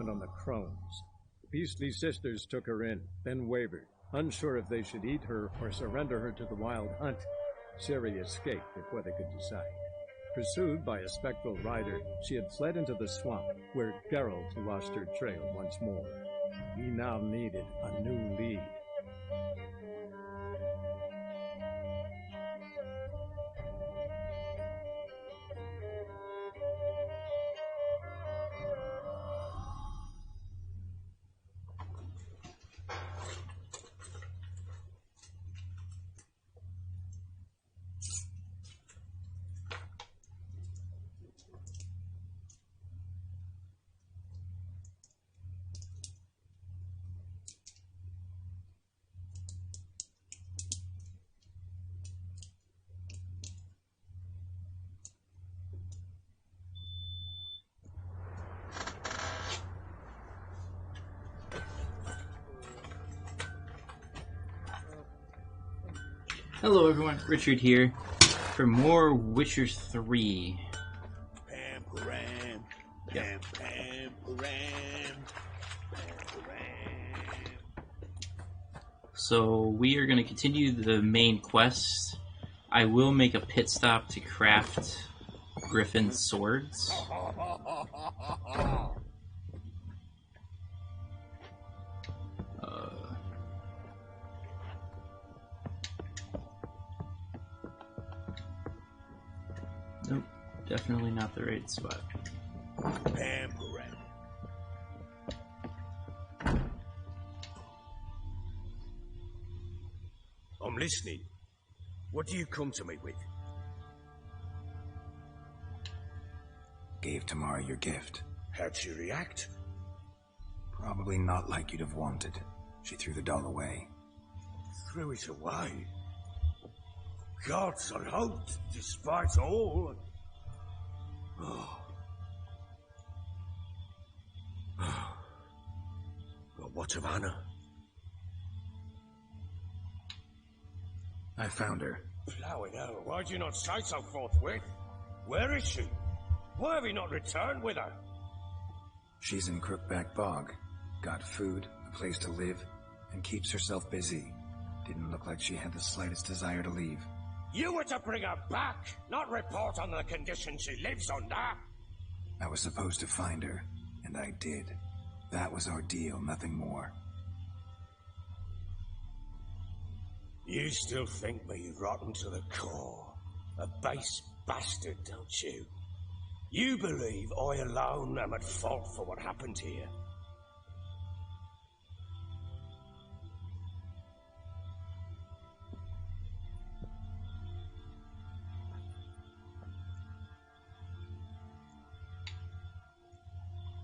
down on the crones. The beastly sisters took her in, then wavered, unsure if they should eat her or surrender her to the wild hunt. Ciri escaped before they could decide. Pursued by a spectral rider, she had fled into the swamp, where Geralt lost her trail once more. He now needed a new lead. Hello everyone, Richard here for more Witcher 3. So we are going to continue the main quest. I will make a pit stop to craft griffin swords. Nope, definitely not the right spot. I'm listening. What do you come to me with? Gave Tamara your gift. How'd she react? Probably not like you'd have wanted. She threw the doll away. Threw it away? Gods, I hoped, despite all. Oh. But what of Anna? I found her. Plowing hell, why'd you not say so forthwith? Where is she? Why have you not returned with her? She's in Crookback Bog. Got food, a place to live, and keeps herself busy. Didn't look like she had the slightest desire to leave. You were to bring her back, not report on the conditions she lives under. I was supposed to find her, and I did. That was our deal, nothing more. You still think me rotten to the core. A base bastard, don't you? You believe I alone am at fault for what happened here.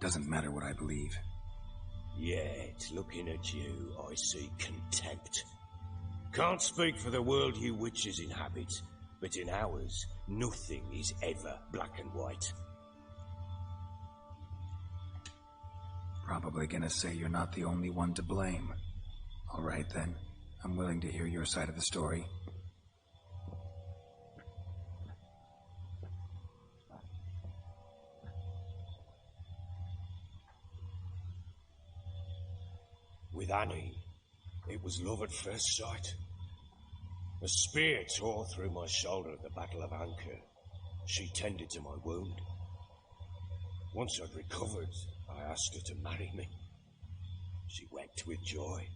Doesn't matter what I believe. Yet, looking at you, I see contempt. Can't speak for the world you witches inhabit, but in ours, nothing is ever black and white. Probably gonna say you're not the only one to blame. All right then, I'm willing to hear your side of the story. With Annie, it was love at first sight. A spear tore through my shoulder at the Battle of Anchor. She tended to my wound. Once I'd recovered, I asked her to marry me. She wept with joy.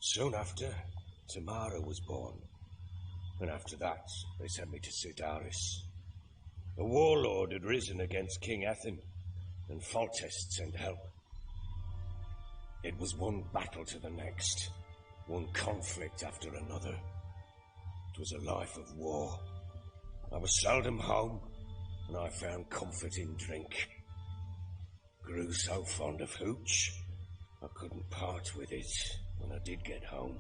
Soon after, Tamara was born. And after that, they sent me to Sidaris. A warlord had risen against King Ethan, and Foltest sent help. It was one battle to the next, one conflict after another. It was a life of war. I was seldom home, and I found comfort in drink. Grew so fond of hooch, I couldn't part with it when I did get home.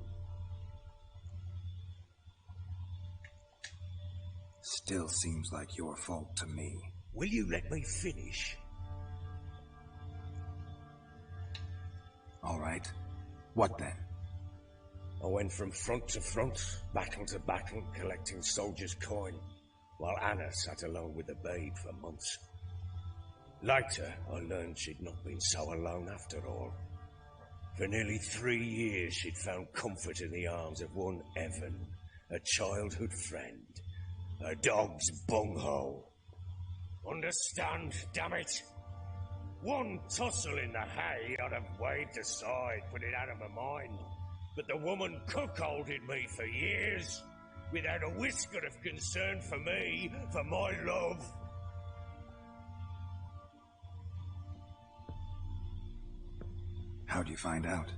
Still seems like your fault to me. Will you let me finish? All right. What then? I went from front to front, battle to battle, collecting soldiers' coin, while Anna sat alone with the babe for months. Later, I learned she'd not been so alone after all. For nearly 3 years, she'd found comfort in the arms of one Evan, a childhood friend. Her dog's bunghole. Understand, damn it? One tussle in the hay I'd have waved aside, put it out of my mind. But the woman cuckolded me for years, without a whisker of concern for me, for my love. How'd you find out?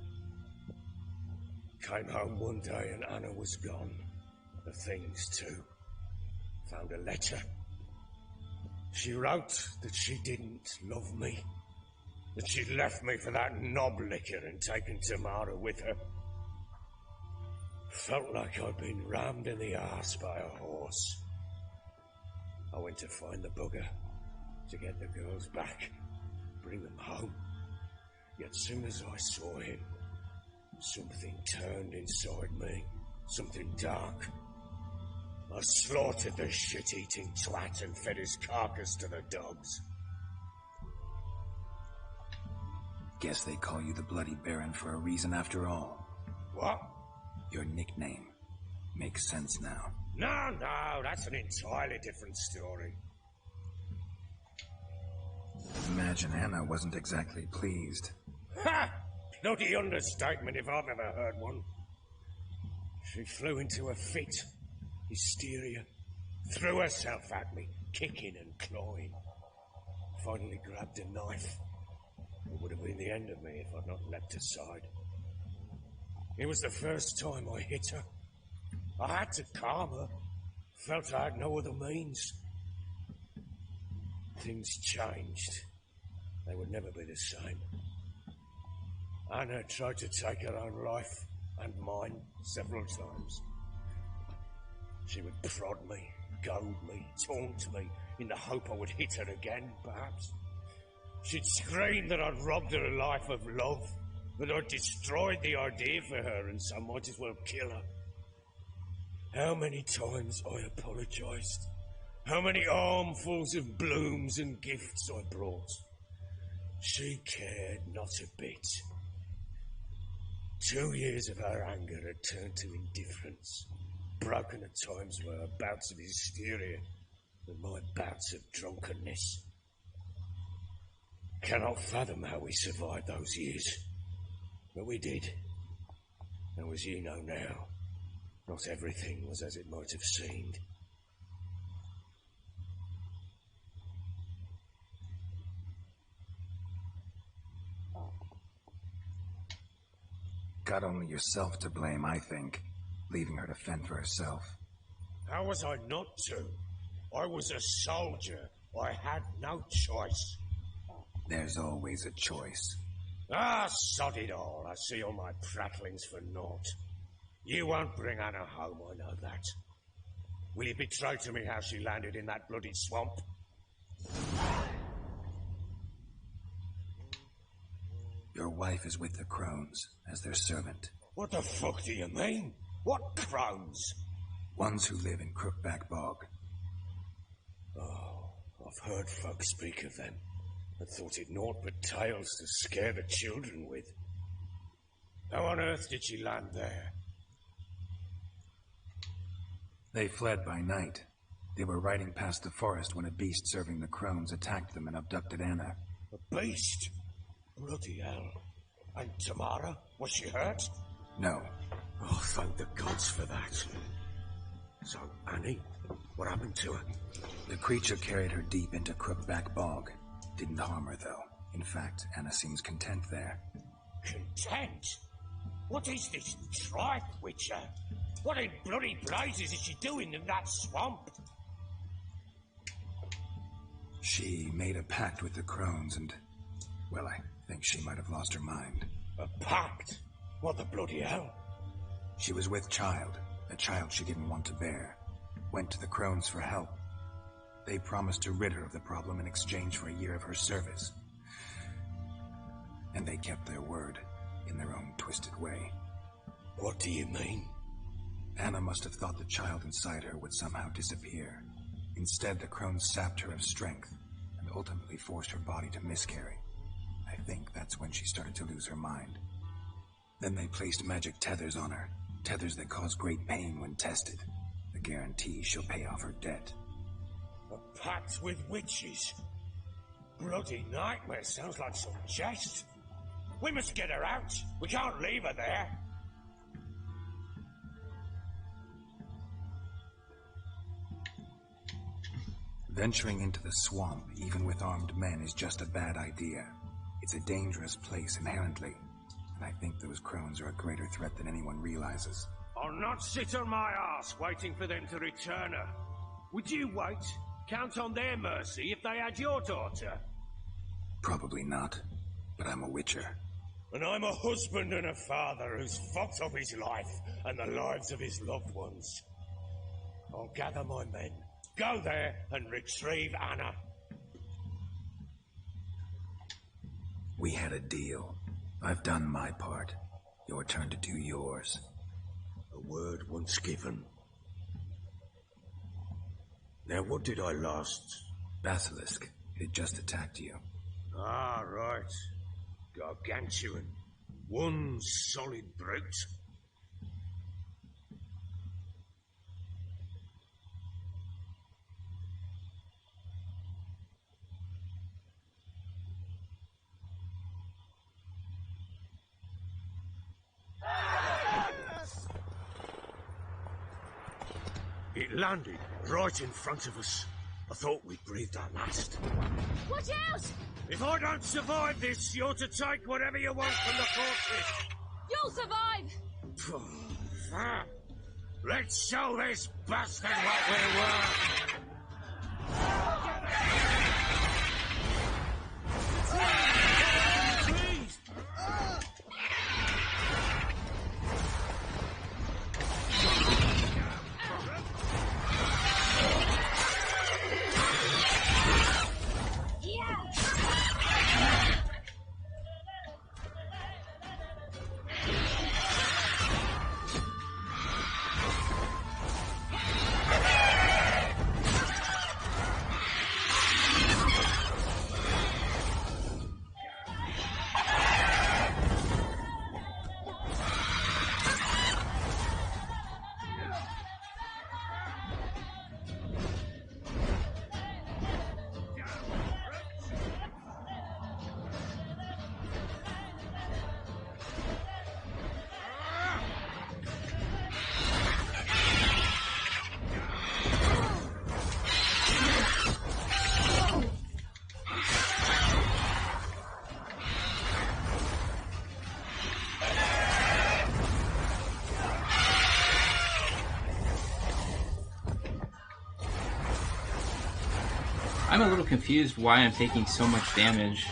Came home one day and Anna was gone. The things too. Found a letter. She wrote that she didn't love me. That she'd left me for that knob licker and taken Tamara with her. Felt like I'd been rammed in the arse by a horse. I went to find the bugger, to get the girls back, bring them home. Yet soon as I saw him, something turned inside me, something dark. I slaughtered the shit-eating twat and fed his carcass to the dogs. Guess they call you the Bloody Baron for a reason after all. What? Your nickname. Makes sense now. No, that's an entirely different story. Imagine Anna wasn't exactly pleased. Ha! Bloody understatement if I've ever heard one. She flew into a fit. Hysteria. Threw herself at me, kicking and clawing. Finally grabbed a knife. It would have been the end of me if I'd not leapt aside. It was the first time I hit her. I had to calm her. Felt I had no other means. Things changed. They would never be the same. Anna tried to take her own life, and mine, several times. She would prod me, goad me, taunt me, in the hope I would hit her again, perhaps. She'd scream that I'd robbed her life of love, that I'd destroyed the idea for her, and so might as well kill her. How many times I apologized. How many armfuls of blooms and gifts I brought. She cared not a bit. 2 years of her anger had turned to indifference, broken at times by her bouts of hysteria and my bouts of drunkenness. Cannot fathom how we survived those years, but we did. And as you know now, not everything was as it might have seemed. Got only yourself to blame, I think, leaving her to fend for herself. How was I not to? I was a soldier. I had no choice. There's always a choice. Ah, sod it all. I see all my prattlings for naught. You won't bring Anna home, I know that. Will you betray to me how she landed in that bloody swamp? Your wife is with the crones, as their servant. What the fuck do you mean? What crones? Ones who live in Crookback Bog. Oh, I've heard folk speak of them, and thought it naught but tales to scare the children with. How on earth did she land there? They fled by night. They were riding past the forest when a beast serving the crones attacked them and abducted Anna. A beast? Bloody hell. And Tamara? Was she hurt? No. Oh, thank the gods for that. So, Annie, what happened to her? The creature carried her deep into Crookback Bog. Didn't harm her, though. In fact, Anna seems content there. Content? What is this tripe, Witcher? What in bloody blazes is she doing in that swamp? She made a pact with the crones and, well, I think she might have lost her mind. A pact? What the bloody hell? She was with child, a child she didn't want to bear. Went to the crones for help. They promised to rid her of the problem in exchange for a year of her service. And they kept their word, in their own twisted way. What do you mean? Anna must have thought the child inside her would somehow disappear. Instead, the crones sapped her of strength and ultimately forced her body to miscarry. I think that's when she started to lose her mind. Then they placed magic tethers on her, tethers that cause great pain when tested. The guarantee she'll pay off her debt. A pact with witches? Bloody nightmare, sounds like some jest. We must get her out. We can't leave her there. Venturing into the swamp, even with armed men, is just a bad idea. It's a dangerous place inherently, and I think those crones are a greater threat than anyone realizes. I'll not sit on my ass waiting for them to return her. Would you wait? Count on their mercy if they had your daughter? Probably not, but I'm a witcher. And I'm a husband and a father who's fucked up his life and the lives of his loved ones. I'll gather my men, go there and retrieve Anna. We had a deal. I've done my part. Your turn to do yours. A word once given. Now what did I last? Basilisk. It just attacked you. Ah, right. Gargantuan. One solid brute. It landed right in front of us. I thought we'd breathed our last. Watch out! If I don't survive this, you're to take whatever you want from the fortress. You'll survive! Let's show this bastard what we're worth. Please. I'm a little confused why I'm taking so much damage.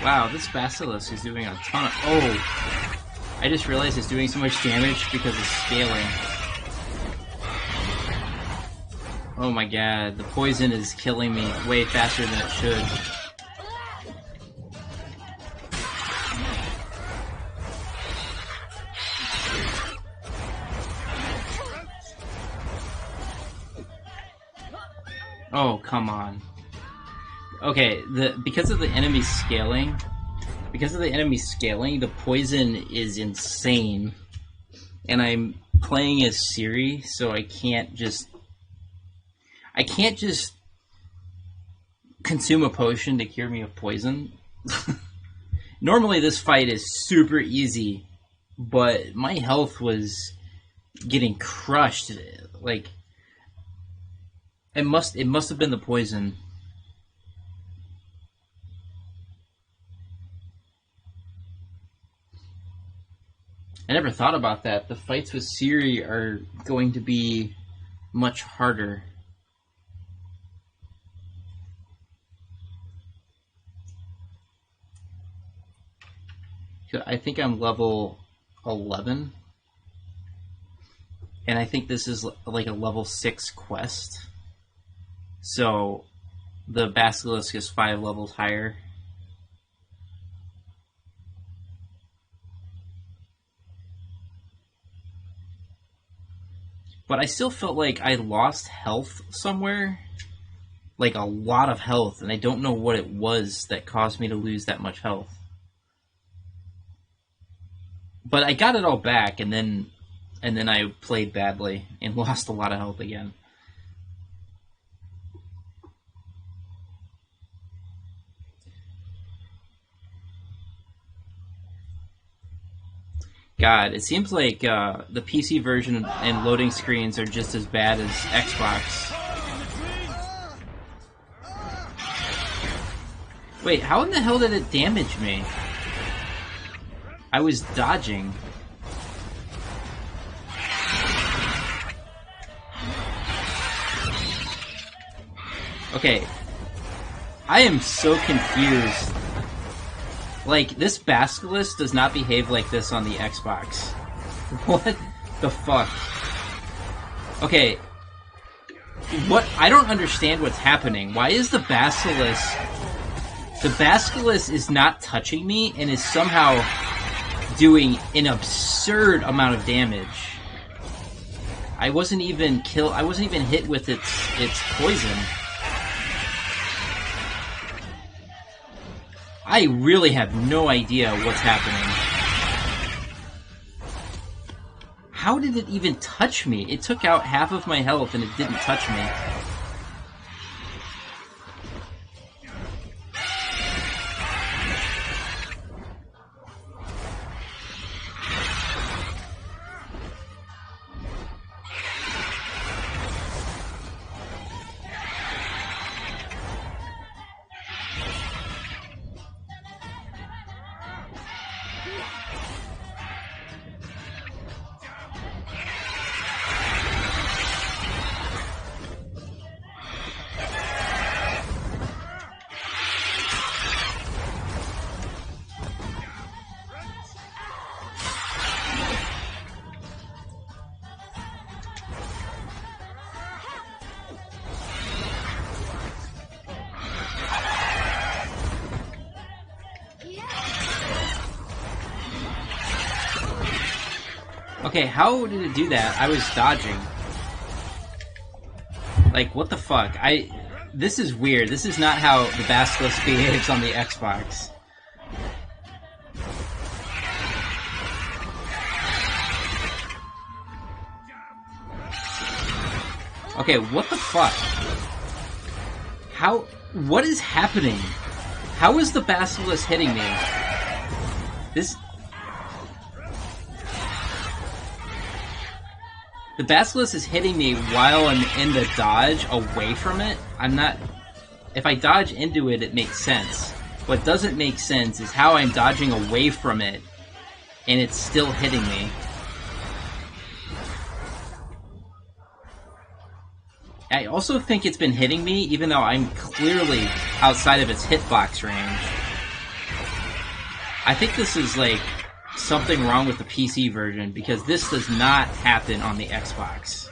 Wow, this Basilisk is doing a ton of... Oh! I just realized it's doing so much damage because of scaling. Oh my god, the poison is killing me way faster than it should. Oh, come on. Okay, because of the enemy scaling, the poison is insane. And I'm playing as Ciri, so I can't just consume a potion to cure me of poison. Normally this fight is super easy, but my health was getting crushed. Like, it must have been the poison. I never thought about that. The fights with Ciri are going to be much harder. I think I'm level 11. And I think this is like a level 6 quest. So the Basilisk is 5 levels higher. But I still felt like I lost health somewhere. Like a lot of health, and I don't know what it was that caused me to lose that much health. But I got it all back, and then I played badly and lost a lot of health again. God, it seems like the PC version and loading screens are just as bad as Xbox. Wait, how in the hell did it damage me? I was dodging. Okay. I am so confused. Like, this Basilisk does not behave like this on the Xbox. What the fuck? Okay. What? I don't understand what's happening. Why is the Basilisk... The Basilisk is not touching me and is somehow doing an absurd amount of damage. I wasn't even hit with its poison. I really have no idea what's happening. How did it even touch me? It took out half of my health and it didn't touch me. Okay, how did it do that? I was dodging. Like, what the fuck? This is weird. This is not how the Basilisk behaves on the Xbox. Okay, what the fuck? What is happening? How is the Basilisk hitting me? The Basilisk is hitting me while I'm in the dodge away from it. If I dodge into it, it makes sense. What doesn't make sense is how I'm dodging away from it, and it's still hitting me. I also think it's been hitting me, even though I'm clearly outside of its hitbox range. I think this is, like, something wrong with the PC version, because this does not happen on the Xbox.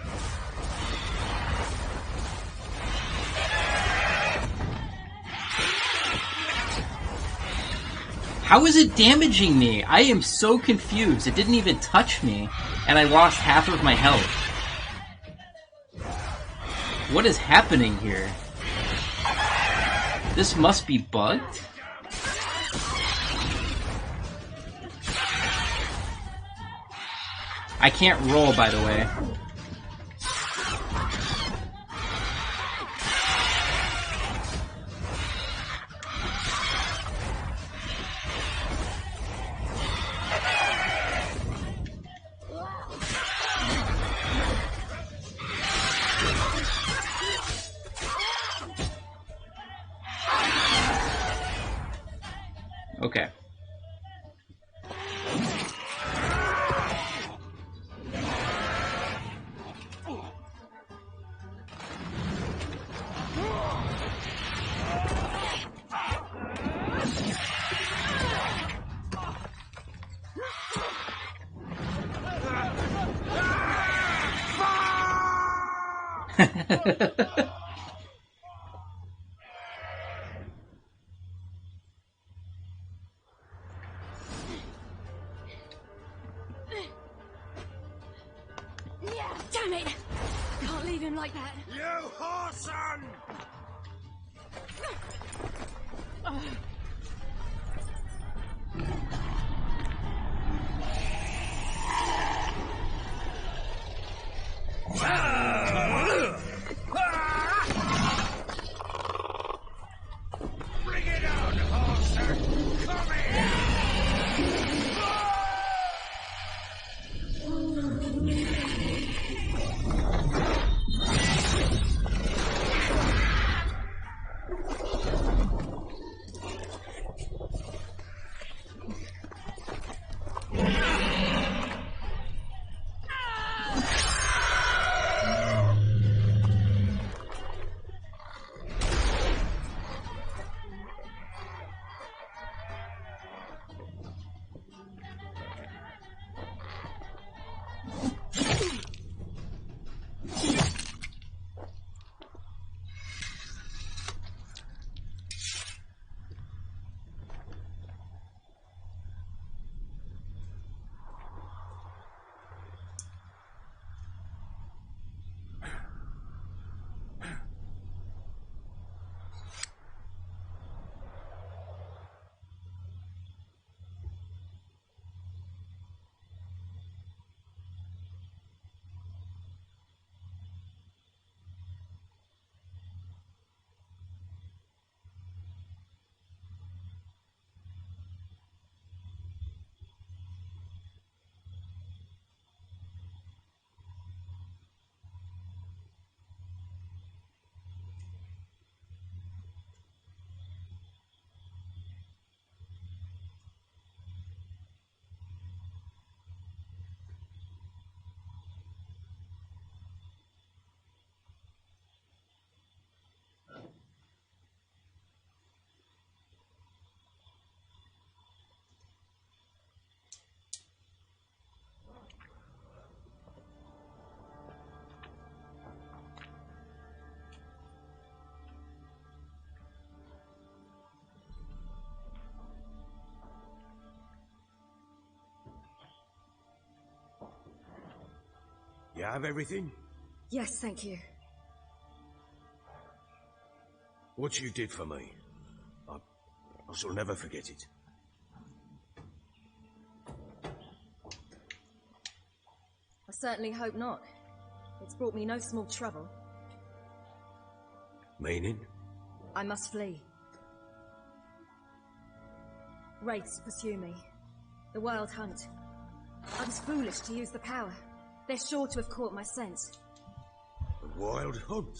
How is it damaging me? I am so confused. It didn't even touch me, and I lost half of my health. What is happening here? This must be bugged? I can't roll, by the way. Okay. Yeah, damn it! Can't leave him like that. You whoreson! Bring it on, whoreson! Come here! You have everything? Yes, thank you. What you did for me, I shall never forget it. I certainly hope not. It's brought me no small trouble. Meaning? I must flee. Wraiths pursue me. The Wild Hunt. I was foolish to use the power. They're sure to have caught my scent. The Wild Hunt?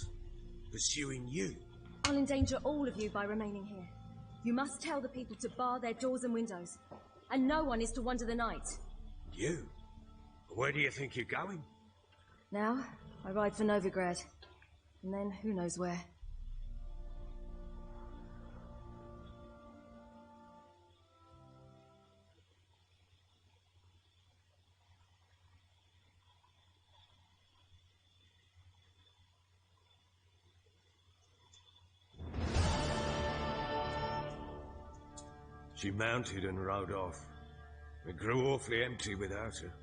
Pursuing you? I'll endanger all of you by remaining here. You must tell the people to bar their doors and windows. And no one is to wander the night. You? Where do you think you're going? Now, I ride for Novigrad. And then, who knows where. She mounted and rode off. It grew awfully empty without her.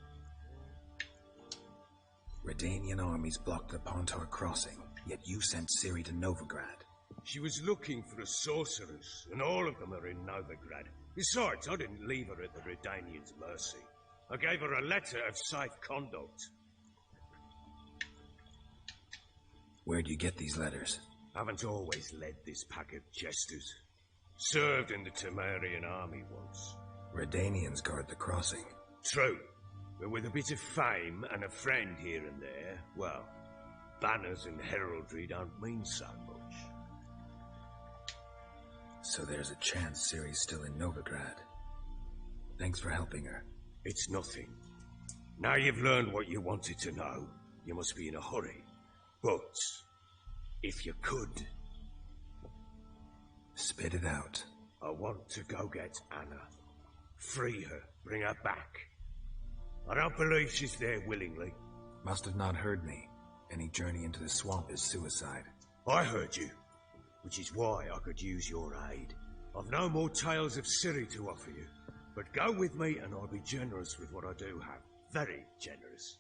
Redanian armies blocked the Pontar crossing, yet you sent Ciri to Novigrad. She was looking for a sorceress, and all of them are in Novigrad. Besides, I didn't leave her at the Redanians' mercy. I gave her a letter of safe conduct. Where'd you get these letters? Haven't always led this pack of jesters. Served in the Temerian army once. Redanians guard the crossing. True. But with a bit of fame and a friend here and there, well, banners and heraldry don't mean so much. So there's a chance Ciri's still in Novigrad. Thanks for helping her. It's nothing. Now you've learned what you wanted to know, you must be in a hurry. But, if you could... Spit it out. I want to go get Anna. Free her, bring her back. I don't believe she's there willingly. Must have not heard me. Any journey into the swamp is suicide. I heard you, which is why I could use your aid. I've no more tales of Ciri to offer you, but go with me and I'll be generous with what I do have. Very generous.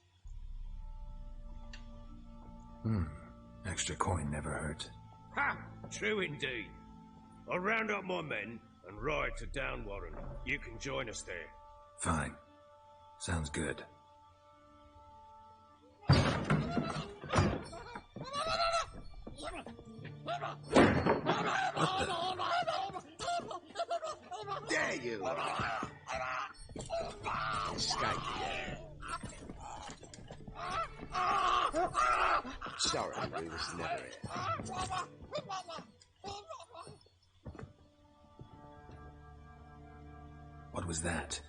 Extra coin never hurt. Ha! True indeed. I'll round up my men and ride to Downwarren. You can join us there. Fine. Sounds good. There you are. Escape. Sorry, we was never here. What was that?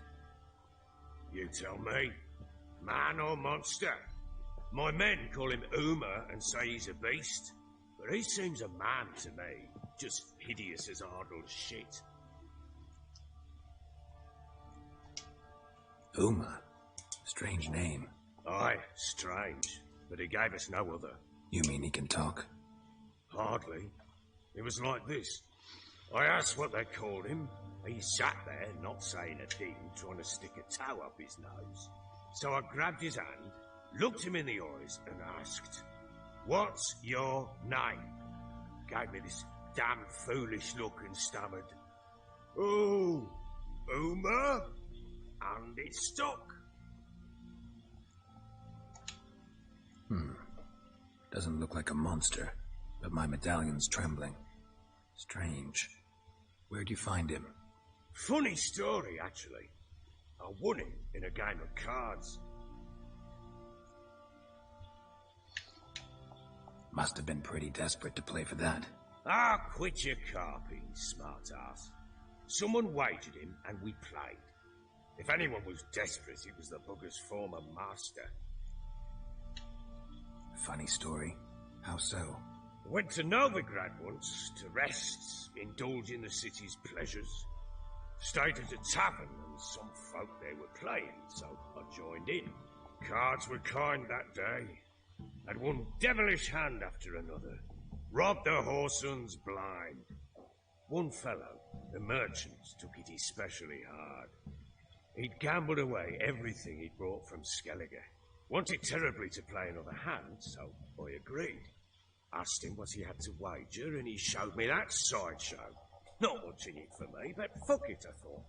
You tell me. Man or monster? My men call him Uma and say he's a beast, but he seems a man to me. Just hideous as Ardle's shit. Uma? Strange name. Aye, strange, but he gave us no other. You mean he can talk? Hardly. It was like this. I asked what they called him. He sat there, not saying a thing, trying to stick a toe up his nose. So I grabbed his hand, looked him in the eyes, and asked, "What's your name?" Gave me this damn foolish look and stammered, "Oh, Uma?" And it stuck. Doesn't look like a monster, but my medallion's trembling. Strange. Where'd you find him? Funny story, actually. I won him in a game of cards. Must have been pretty desperate to play for that. Ah, quit your carping, smart ass. Someone wagered him, and we played. If anyone was desperate, it was the bugger's former master. Funny story. How so? Went to Novigrad once to rest, indulge in the city's pleasures. Stayed at a tavern and some folk there were playing, so I joined in. Cards were kind that day. Had one devilish hand after another. Robbed the whoresons blind. One fellow, the merchant, took it especially hard. He'd gambled away everything he'd brought from Skellige. Wanted terribly to play another hand, so I agreed. Asked him what he had to wager, and he showed me that sideshow. Not much in it for me, but fuck it, I thought.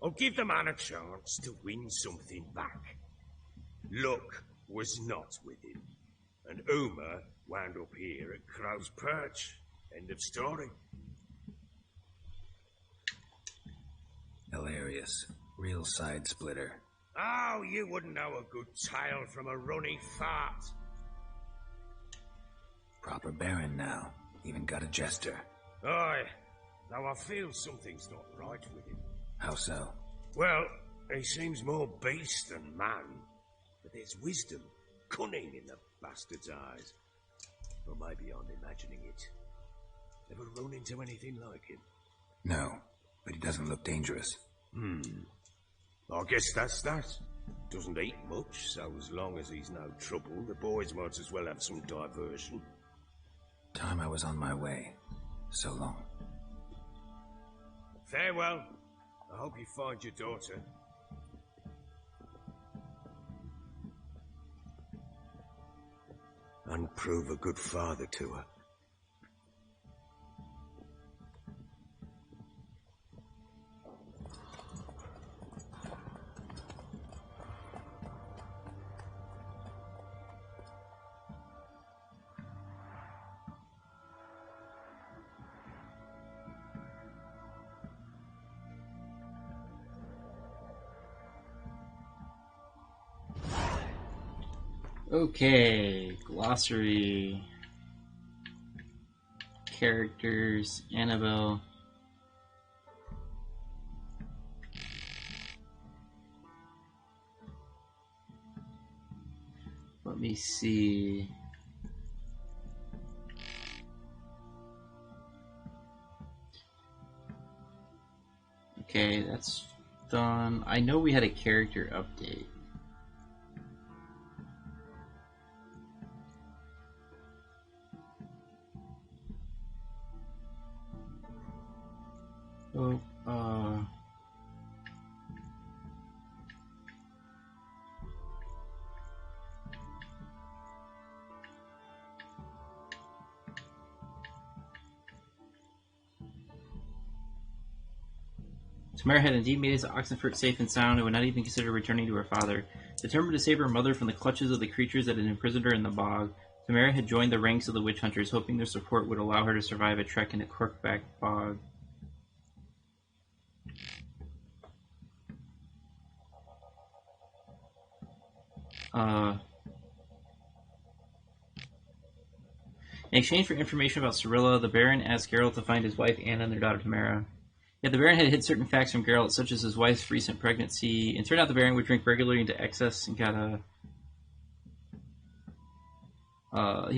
I'll give the man a chance to win something back. Luck was not with him, and Uma wound up here at Crow's Perch. End of story. Hilarious. Real side splitter. Oh, you wouldn't know a good tale from a runny fart. Proper baron now. Even got a jester. Aye, though I feel something's not right with him. How so? Well, he seems more beast than man, but there's wisdom, cunning in the bastard's eyes. Or maybe I'm imagining it. Ever run into anything like him? No, but he doesn't look dangerous. I guess that's that. Doesn't eat much, so as long as he's no trouble, the boys might as well have some diversion. Time I was on my way. So long. Farewell. I hope you find your daughter. And prove a good father to her. Okay, glossary, characters, Annabelle. Let me see. Okay, that's done. I know we had a character update. Tamara had indeed made it to Oxenfurt safe and sound and would not even consider returning to her father. Determined to save her mother from the clutches of the creatures that had imprisoned her in the bog, Tamara had joined the ranks of the witch hunters, hoping their support would allow her to survive a trek into Crookback Bog. In exchange for information about Cirilla, the Baron asked Geralt to find his wife Anna and their daughter Tamara. Yet the Baron had hid certain facts from Geralt, such as his wife's recent pregnancy, and turned out the Baron would drink regularly into excess and got how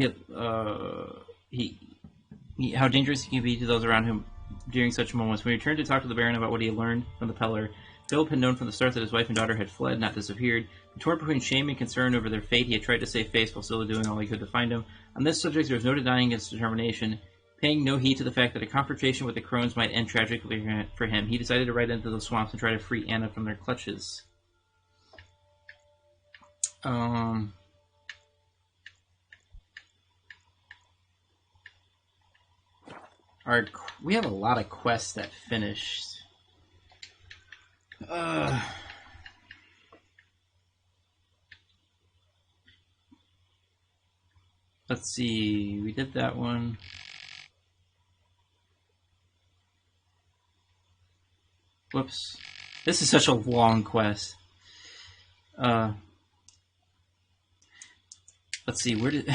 dangerous he can be to those around him during such moments. When he returned to talk to the Baron about what he had learned from the Peller, Philip had known from the start that his wife and daughter had fled, not disappeared. Torn between shame and concern over their fate, he had tried to save face while still doing all he could to find them. On this subject, there was no denying his determination. Paying no heed to the fact that a confrontation with the crones might end tragically for him, he decided to ride into the swamps and try to free Anna from their clutches. We have a lot of quests that finished. Let's see, we did that one. Whoops. This is such a long quest. Let's see, where did...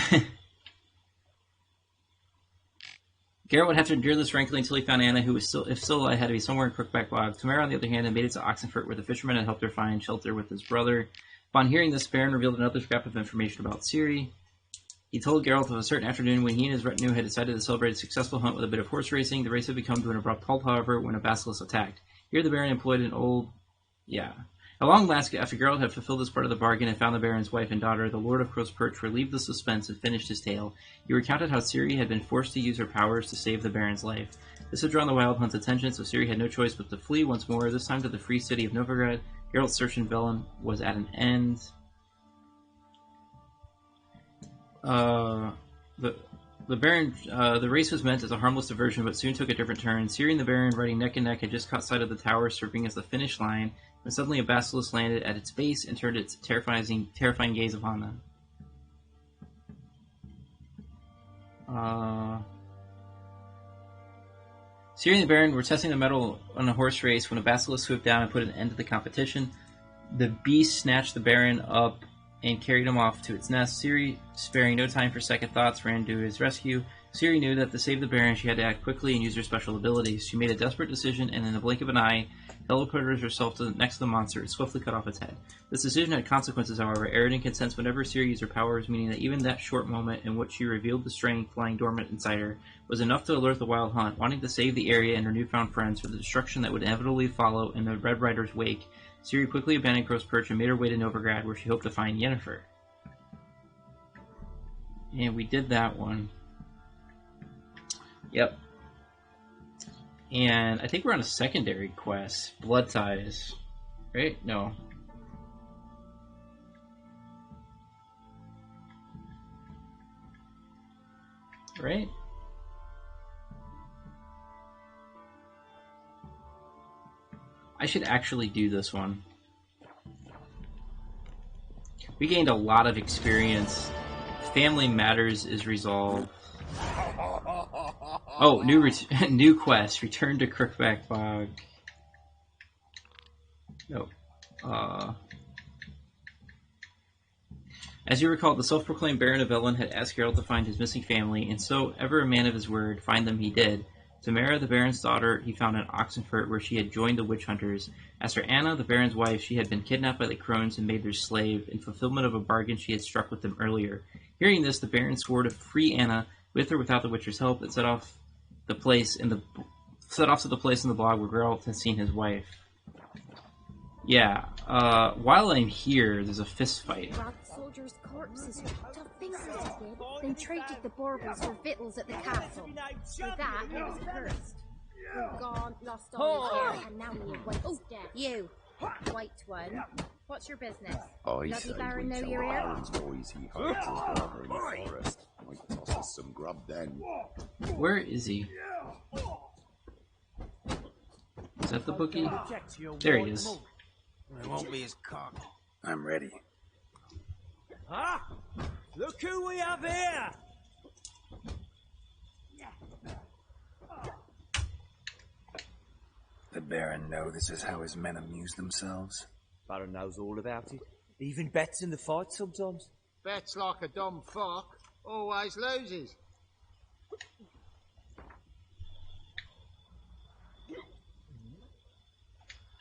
Geralt would have to endure this rankling until he found Anna, who was still, if still alive, had to be somewhere in Crookback Bog. Tamara, on the other hand, had made it to Oxenfurt, where the fisherman had helped her find shelter with his brother. Upon hearing this, Baron revealed another scrap of information about Ciri. He told Geralt of a certain afternoon when he and his retinue had decided to celebrate a successful hunt with a bit of horse racing. The race had become to an abrupt halt, however, when a basilisk attacked. Here the Baron employed an old... At long last, after Geralt had fulfilled his part of the bargain and found the Baron's wife and daughter, the Lord of Crow's Perch relieved the suspense and finished his tale. He recounted how Ciri had been forced to use her powers to save the Baron's life. This had drawn the Wild Hunt's attention, so Ciri had no choice but to flee once more, this time to the free city of Novigrad. Geralt's search in Velen was at an end. The Baron, the race was meant as a harmless diversion, but soon took a different turn. Ciri and the Baron, riding neck and neck, had just caught sight of the tower serving as the finish line, when suddenly a basilisk landed at its base and turned its terrifying gaze upon them. Ciri and the Baron were testing the mettle on a horse race when a basilisk swooped down and put an end to the competition. The beast snatched the Baron up and carried him off to its nest. Ciri, sparing no time for second thoughts, ran to his rescue. Ciri knew that to save the Baron, she had to act quickly and use her special abilities. She made a desperate decision, and in the blink of an eye, teleported herself next to the monster and swiftly cut off its head. This decision had consequences, however. Aridin could sense whenever Ciri used her powers, meaning that even that short moment in which she revealed the strength lying dormant inside her was enough to alert the Wild Hunt. Wanting to save the area and her newfound friends from the destruction that would inevitably follow in the Red Rider's wake, Ciri quickly abandoned Crow's Perch and made her way to Novigrad, where she hoped to find Yennefer. And we did that one. Yep. And I think we're on a secondary quest. Blood Ties. Right? No. Right? I should actually do this one. We gained a lot of experience. Family Matters is resolved. Oh, new quest. Return to Crookback Bog. Nope. As you recall, the self-proclaimed Baron of Velen had asked Geralt to find his missing family, and so, ever a man of his word, find them he did. Tamara, the Baron's daughter, he found in Oxenfurt, where she had joined the witch hunters. As for Anna, the Baron's wife, she had been kidnapped by the crones and made their slave, in fulfillment of a bargain she had struck with them earlier. Hearing this, the Baron swore to free Anna, with or without the Witcher's help, and set off to the place in the bog where Geralt had seen his wife. Yeah, while I'm here, there's a fist fight. Robbed soldiers' corpses, tough things they did, then traded the baubles for victuals at the castle. For that, it was cursed. We're gone, lost all his hair, and now we await his death. You, white one, what's your business? Bloody Baron know you're here? Boys he hides his daughter in the forest. Might toss us some grub then. Where is he? Is that the bookie? There he is. It won't be as cocked. I'm ready. Ah! Look who we have here! The Baron know this is how his men amuse themselves. Baron knows all about it. Even bets in the fight sometimes. Bets like a dumb fuck, always loses.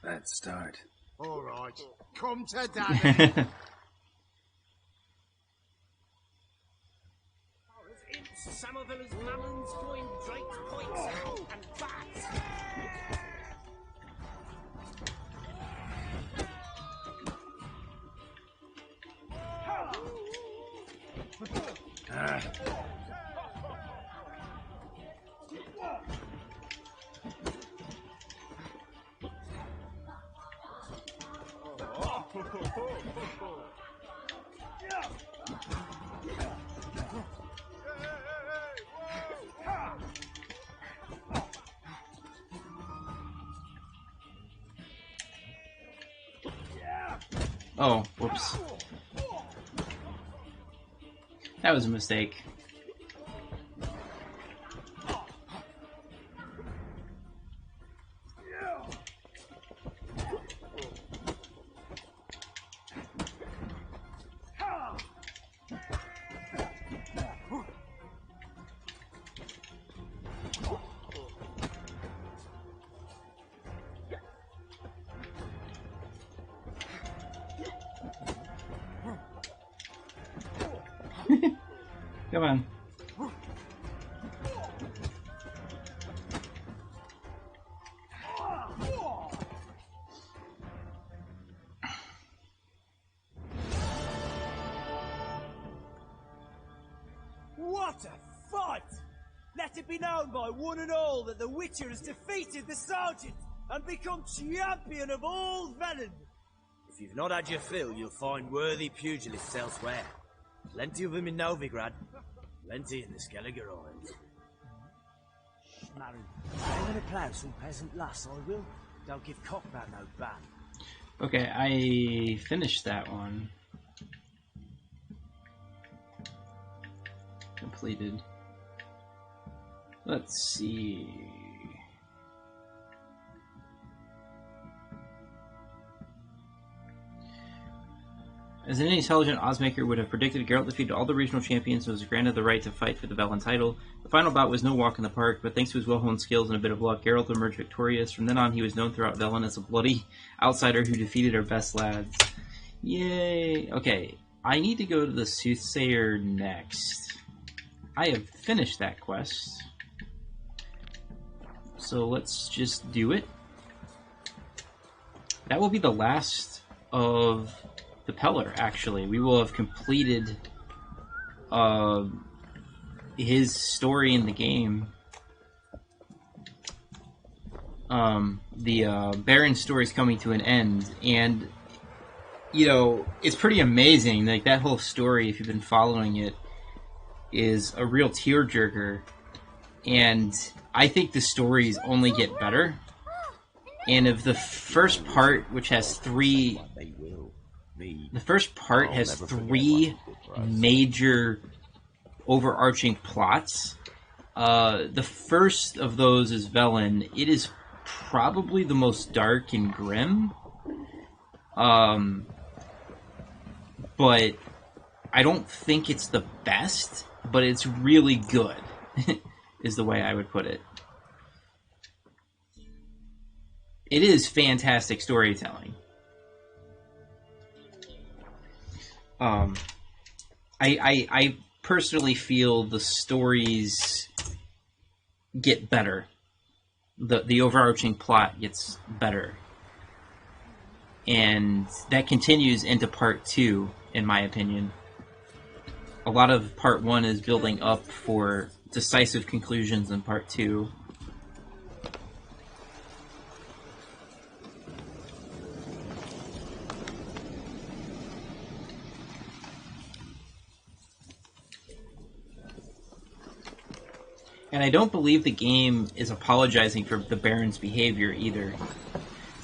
Let's start. All right, come to daddy. Somerville's mammons join Drake's points and bats. Oh, whoops. That was a mistake. Come on. What a fight! Let it be known by one and all that the Witcher has defeated the Sergeant and become champion of all Velen. If you've not had your fill, you'll find worthy pugilists elsewhere. Plenty of them in Novigrad, plenty in the Skelliger Isles. Marin, I'm gonna plough some peasant lass, I will. Don't give cockbat no ban. Okay, I finished that one. Completed. Let's see. As an intelligent Ozmaker would have predicted, Geralt defeated all the regional champions and was granted the right to fight for the Velen title. The final bout was no walk in the park, but thanks to his well-honed skills and a bit of luck, Geralt emerged victorious. From then on, he was known throughout Velen as a bloody outsider who defeated our best lads. Yay! Okay, I need to go to the Soothsayer next. I have finished that quest. So let's just do it. That will be the last of the Peller, actually. We will have completed his story in the game. The Baron's story is coming to an end, and you know, it's pretty amazing. Like, that whole story, if you've been following it, is a real tearjerker, and I think the stories only get better. And of the first part, which has three major overarching plots. The first of those is Velen. It is probably the most dark and grim. But I don't think it's the best, but it's really good, is the way I would put it. It is fantastic storytelling. I personally feel the stories get better. The overarching plot gets better. And that continues into part 2, in my opinion. A lot of part 1 is building up for decisive conclusions in part 2. And I don't believe the game is apologizing for the Baron's behavior either.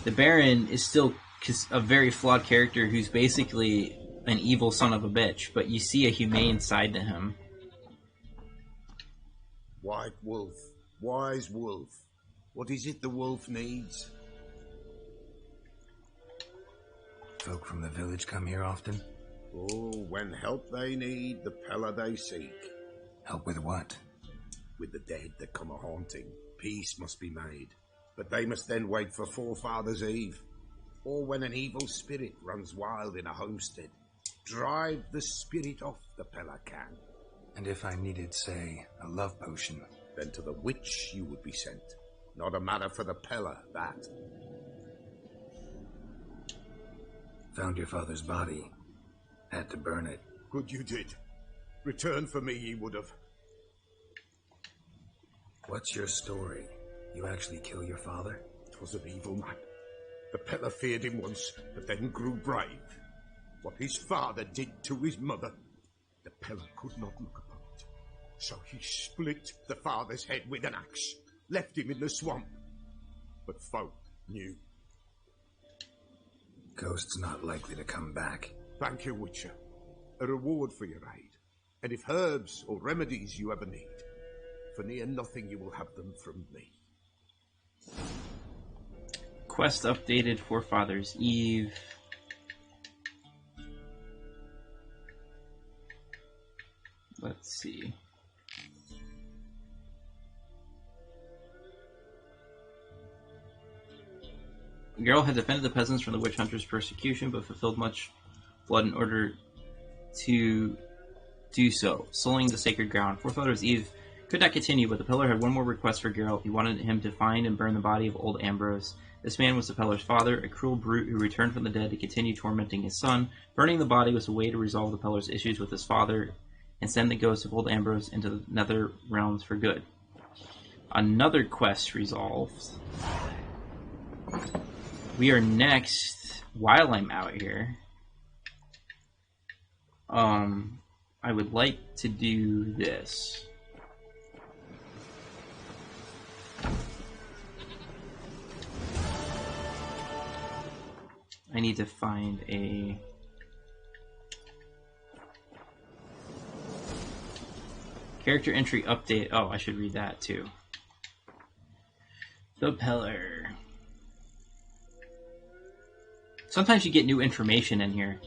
The Baron is still a very flawed character who's basically an evil son of a bitch, but you see a humane side to him. White wolf, wise wolf. What is it the wolf needs? Folk from the village come here often? Oh, when help they need, the Pella they seek. Help with what? With the dead that come a-haunting, peace must be made. But they must then wait for Forefathers' Eve. Or when an evil spirit runs wild in a homestead. Drive the spirit off, the Pella can. And if I needed, say, a love potion? Then to the witch you would be sent. Not a matter for the Pella, that. Found your father's body. Had to burn it. Good you did. Return for me ye would have. What's your story? You actually kill your father? 'Twas an evil man. The Pella feared him once, but then grew brave. What his father did to his mother, the Pella could not look upon it. So he split the father's head with an axe, left him in the swamp. But folk knew. Ghost's not likely to come back. Thank you, Witcher. A reward for your aid. And if herbs or remedies you ever need, for near nothing you will have them from me. Quest updated, Forefathers' Eve. Let's see. Geralt had defended the peasants from the witch hunters' persecution, but fulfilled much blood in order to do so, sullying the sacred ground. Forefathers' Eve could not continue, but the Pillar had one more request for Geralt. He wanted him to find and burn the body of old Ambrose. This man was the Pillar's father, a cruel brute who returned from the dead to continue tormenting his son. Burning the body was a way to resolve the Pillar's issues with his father and send the ghost of old Ambrose into the nether realms for good. Another quest resolved. We are next, while I'm out here, I would like to do this. I need to find a character entry update. Oh, I should read that too. The Pillar. Sometimes you get new information in here.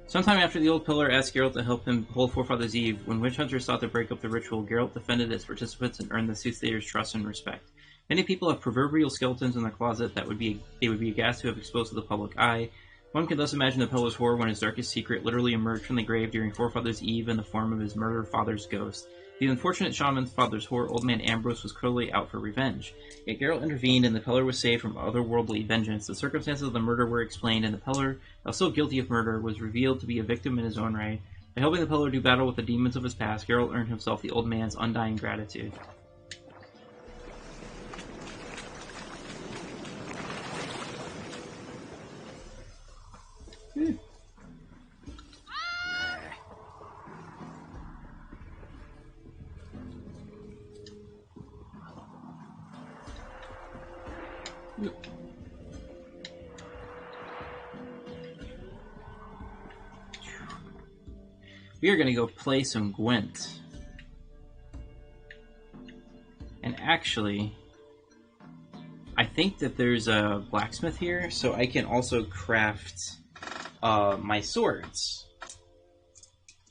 Sometime after the old Pillar asked Geralt to help him hold Forefathers' Eve, when witch hunters sought to break up the ritual, Geralt defended its participants and earned the soothsayers' trust and respect. Many people have proverbial skeletons in their closet that they would be aghast to have exposed to the public eye. One can thus imagine the Pillar's horror when his darkest secret literally emerged from the grave during Forefathers' Eve in the form of his murdered father's ghost. The unfortunate shaman's father's horror, old man Ambrose, was clearly out for revenge. Yet Geralt intervened, and the Pillar was saved from otherworldly vengeance. The circumstances of the murder were explained, and the Pillar, though still guilty of murder, was revealed to be a victim in his own right. By helping the Pillar do battle with the demons of his past, Geralt earned himself the old man's undying gratitude. We are going to go play some Gwent. And actually, I think that there's a blacksmith here, so I can also craft my swords.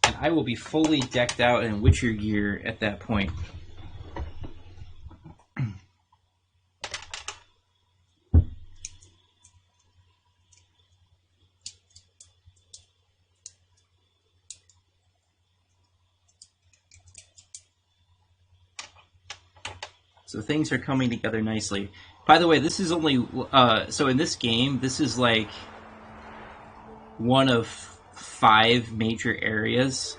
And I will be fully decked out in Witcher gear at that point. So things are coming together nicely. By the way, this is only... so in this game, this is like one of 5 major areas.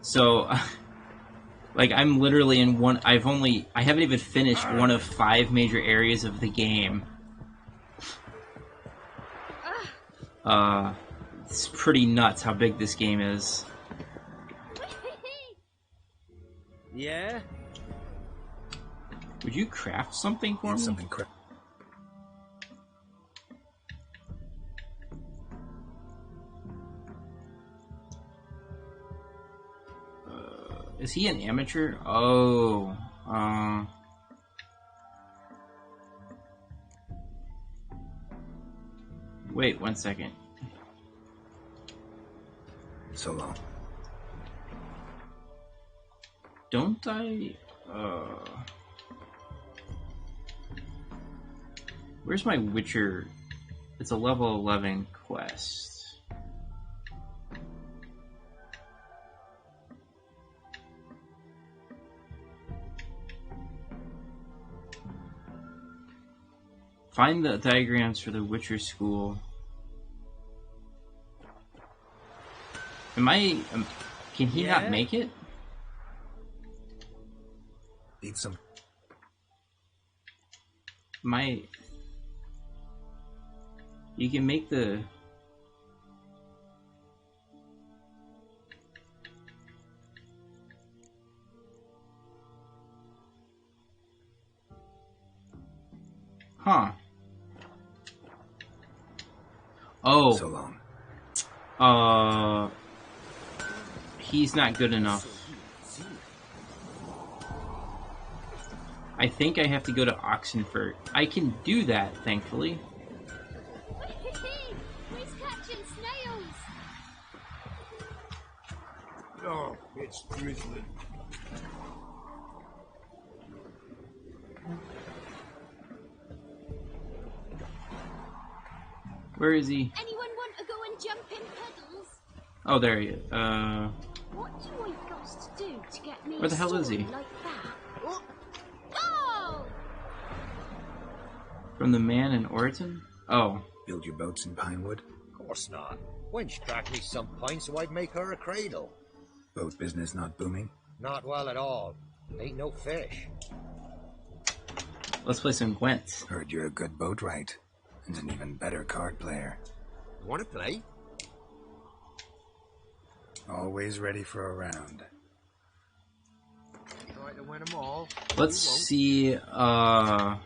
So, like, I'm literally in one... I haven't even finished one of 5 major areas of the game. It's pretty nuts how big this game is. Yeah? Would you craft something for me? Something Is he an amateur? Oh, wait 1 second. So long. Don't I? Where's my Witcher? It's a level 11 quest. Find the diagrams for the Witcher school. Am I? Can he not make it? Need some. You can make the. Huh. Oh. So long. He's not good enough. I think I have to go to Oxenfurt. I can do that, thankfully. Who's catching snails? Oh, it's drizzling. Where is he? Anyone want to go and jump in puddles? Oh, there he is. What do I got to do to get me Where the a hell is he? sword like that? Oh! From the man in Orton? Oh. Build your boats in Pinewood? Of course not. Wench cracked me some pine so I'd make her a cradle. Boat business not booming? Not well at all. Ain't no fish. Let's play some Gwent. Heard you're a good boatwright. And an even better card player. Want to play? Always ready for a round. Try to win them all. Let's see, I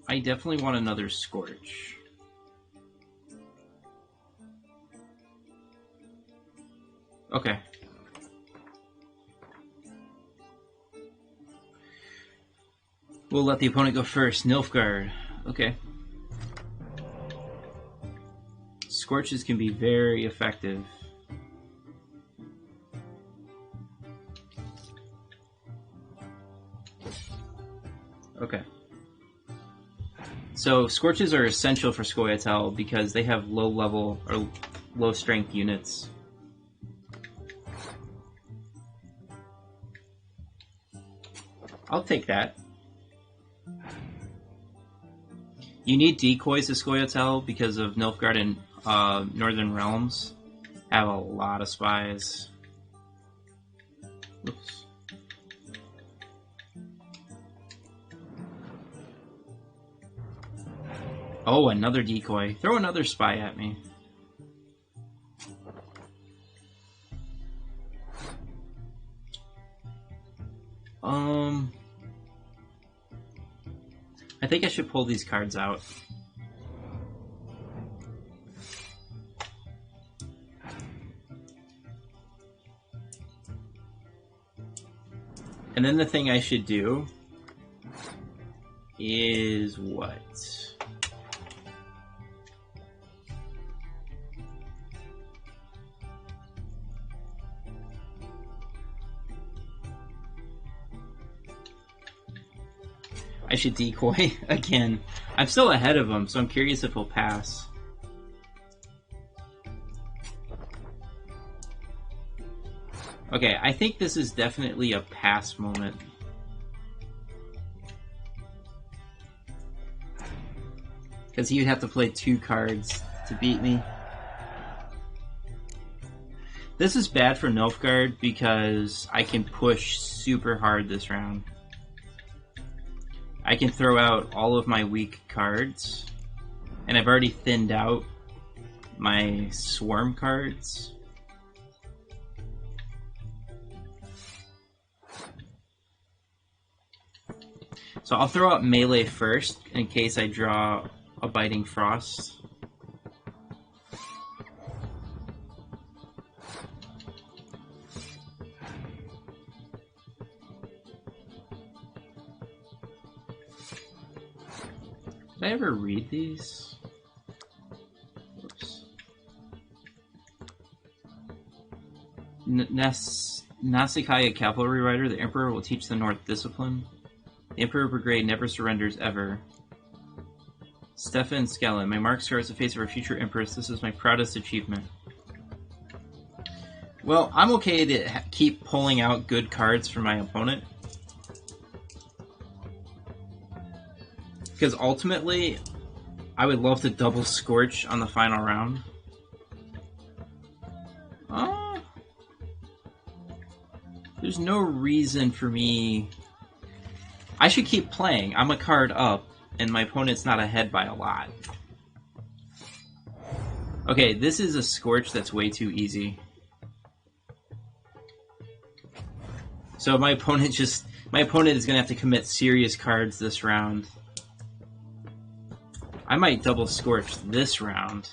definitely want another Scorch. Okay. We'll let the opponent go first. Nilfgaard. Okay. Scorches can be very effective. Okay. So Scorches are essential for Scoia'tael because they have low level or low strength units. I'll take that. You need decoys to Scoia'tael because of Nilfgaard and Northern Realms have a lot of spies. Oops. Oh, another decoy. Throw another spy at me. I think I should pull these cards out. And then the thing I should do is what? I should decoy again. I'm still ahead of him, so I'm curious if he'll pass. Okay, I think this is definitely a pass moment. Because he would have to play 2 cards to beat me. This is bad for Nilfgaard because I can push super hard this round. I can throw out all of my weak cards. And I've already thinned out my swarm cards. So I'll throw out melee first in case I draw a Biting Frost. Did I ever read these? Whoops. Nasikaya Cavalry Rider, the Emperor will teach the North discipline. The Emperor Brigade never surrenders ever. Stefan Skellen, my mark scars the face of our future Empress. This is my proudest achievement. Well, I'm okay to keep pulling out good cards for my opponent. Because ultimately, I would love to double Scorch on the final round. There's no reason for me... I should keep playing. I'm a card up, and my opponent's not ahead by a lot. Okay, this is a Scorch that's way too easy. So my opponent is gonna have to commit serious cards this round. I might double Scorch this round.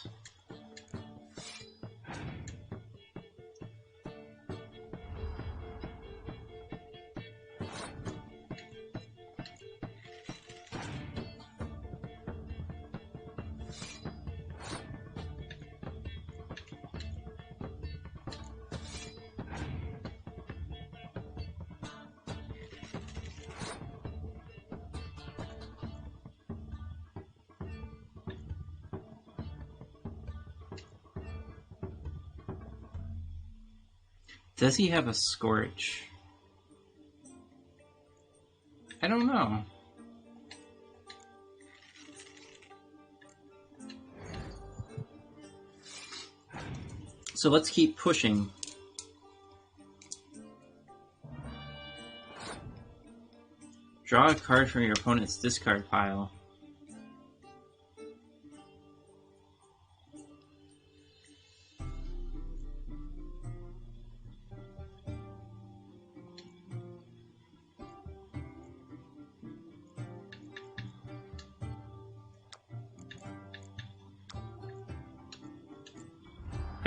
Does he have a Scorch? I don't know. So let's keep pushing. Draw a card from your opponent's discard pile.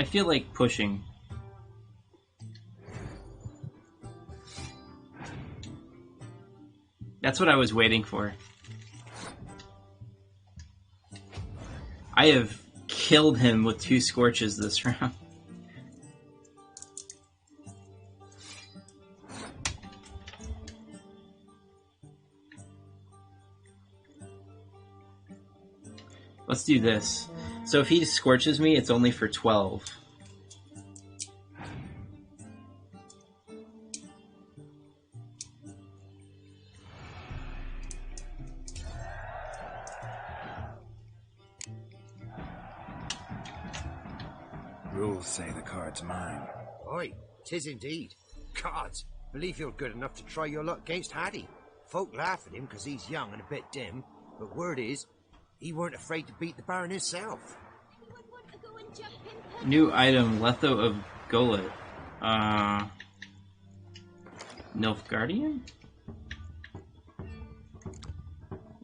I feel like pushing. That's what I was waiting for. I have killed him with 2 Scorches this round. Let's do this. So if he Scorches me, it's only for 12. Rules say the card's mine. Oi, 'tis indeed. Cards, believe you're good enough to try your luck against Hattie. Folk laugh at him because he's young and a bit dim, but word is, he weren't afraid to beat the Baron himself. New item, Letho of Golet. Nilfgaardian?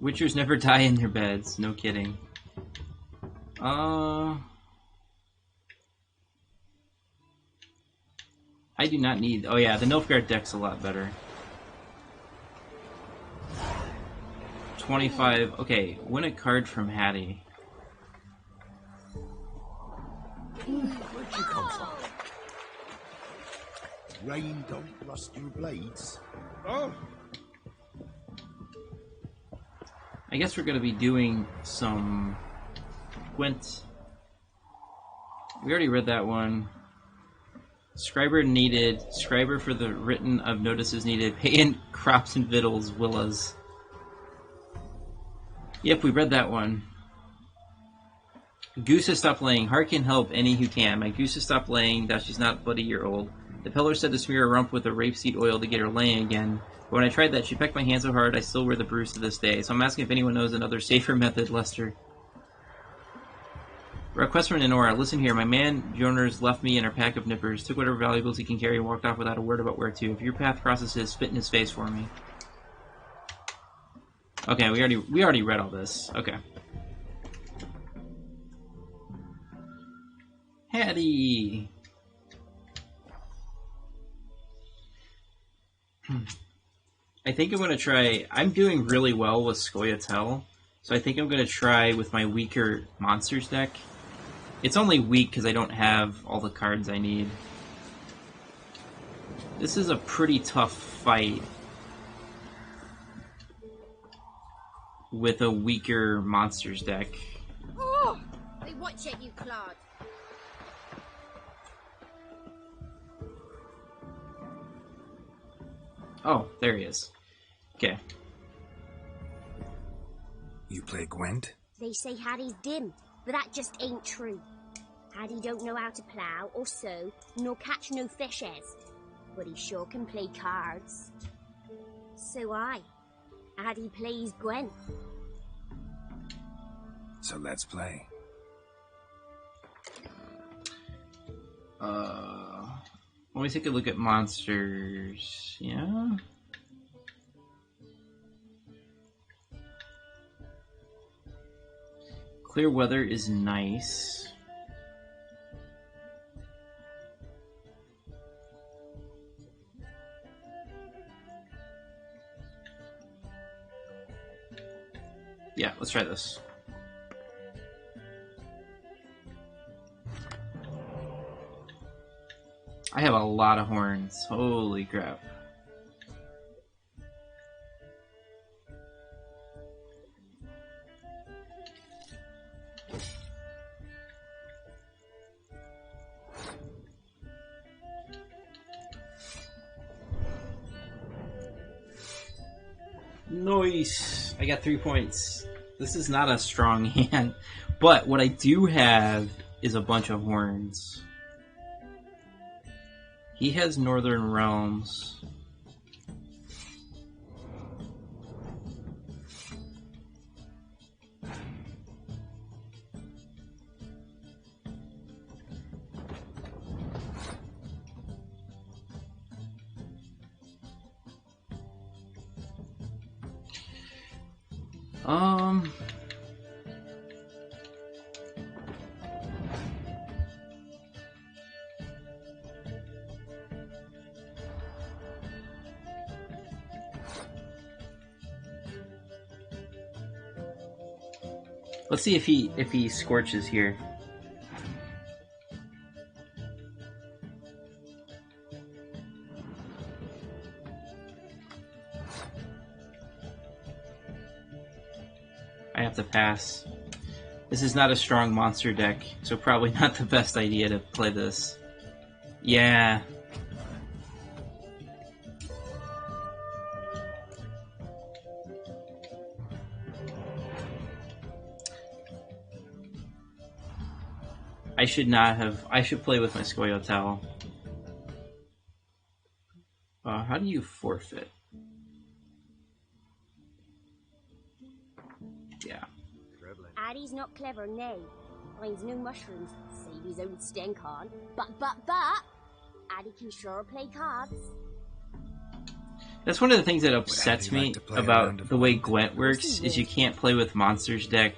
Witchers never die in their beds, no kidding. I do not need... Oh yeah, the Nilfgaard deck's a lot better. 25... Okay, win a card from Hattie. Where'd you come from? Rain don't rust your blades. I guess we're going to be doing some Gwent. We already read that one. Scriber needed. Scriber for the written of notices needed. Pay in crops and victuals, villas. Yep, we read that one. Goose has stopped laying. Heart can help any who can. My goose has stopped laying, thou she's not but a year old. The pillar said to smear her rump with the rapeseed oil to get her laying again. But when I tried that, she pecked my hand so hard I still wear the bruise to this day. So I'm asking if anyone knows another safer method, Lester. Request from Nenora. Listen here, my man Jonas left me in her pack of nippers, took whatever valuables he can carry, and walked off without a word about where to. If your path crosses his, spit in his face for me. Okay, we already read all this. Okay. Hattie! I think I'm going to try... I'm doing really well with Scoia'tael, so I think I'm going to try with my weaker monsters deck. It's only weak because I don't have all the cards I need. This is a pretty tough fight with a weaker monsters deck. Oh! Hey, watch it, you clod. Oh, there he is. Okay. You play Gwent? They say Harry's dim, but that just ain't true. Harry don't know how to plough or sew, nor catch no fishes. But he sure can play cards. So Harry plays Gwent. So let's play. Let me take a look at monsters. Yeah? Clear weather is nice. Yeah, let's try this. I have a lot of horns. Holy crap. Nice! I got 3 points. This is not a strong hand. But what I do have is a bunch of horns. He has Northern Realms. Let's see if he scorches here. I have to pass. This is not a strong monster deck, so probably not the best idea to play this. Yeah. I should not have... I should play with my Scoia'tael. How do you forfeit? Yeah. Addy's not clever, nay. Finds no mushrooms, save his own stink on. But, Addy can sure play cards. That's one of the things that upsets me about the way Gwent works, is you can't play with Monsters deck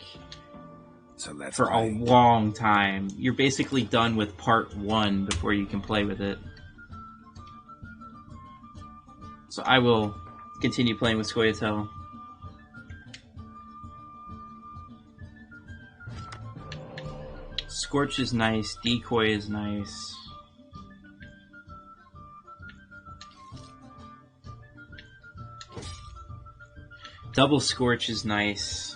for a long time. You're basically done with part 1 before you can play with it. So I will continue playing with Scoia'tael. Scorch is nice, Decoy is nice. Double Scorch is nice.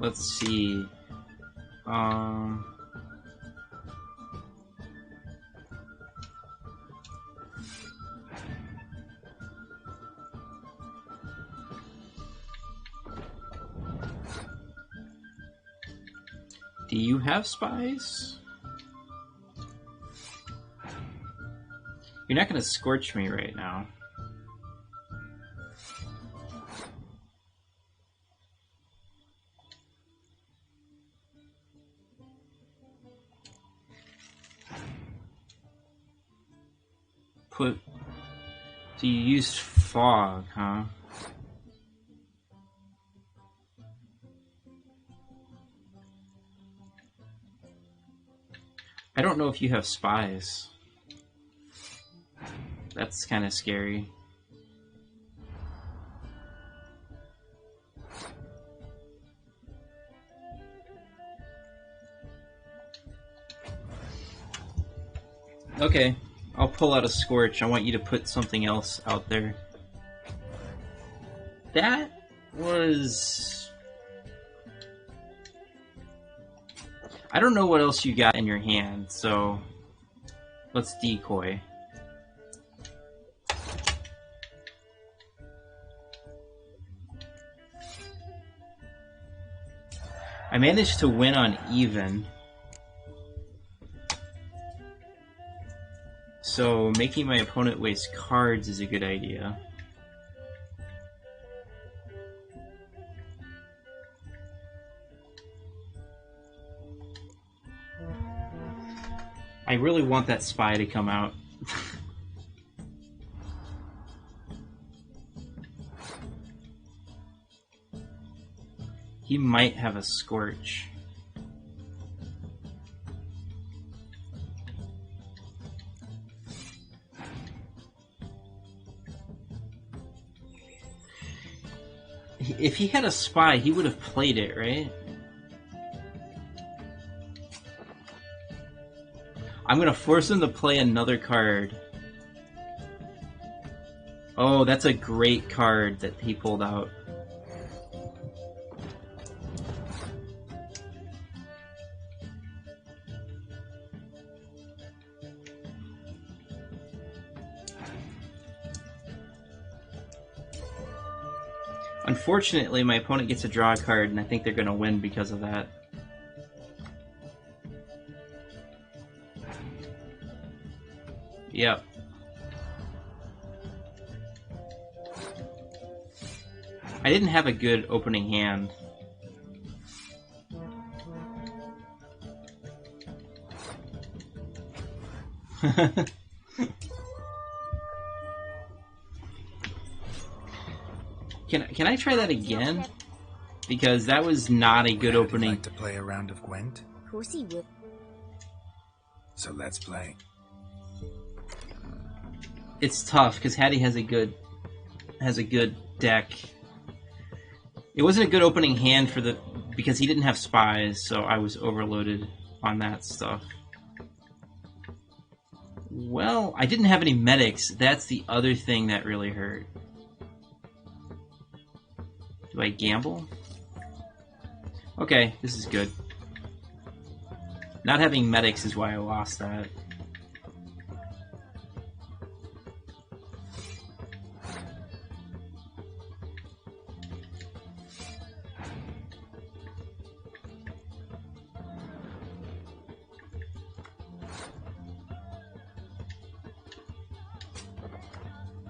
Let's see. Do you have spies? You're not going to scorch me right now. So you used fog, huh? I don't know if you have spies. That's kind of scary. Okay, I'll pull out a Scorch. I want you to put something else out there. That was... I don't know what else you got in your hand, so let's decoy. I managed to win on even. So making my opponent waste cards is a good idea. I really want that spy to come out. He might have a Scorch. If he had a spy, he would have played it, right? I'm gonna force him to play another card. Oh, that's a great card that he pulled out. Unfortunately, my opponent gets to draw a card, and I think they're going to win because of that. Yep. I didn't have a good opening hand. Can I try that again? Because that was not a good opening. Like to play a round of Gwent? Of course he would. So let's play. It's tough because Hattie has a good deck. It wasn't a good opening hand for because he didn't have spies, so I was overloaded on that stuff. Well, I didn't have any medics. That's the other thing that really hurt. Do I gamble? Okay, this is good. Not having medics is why I lost that.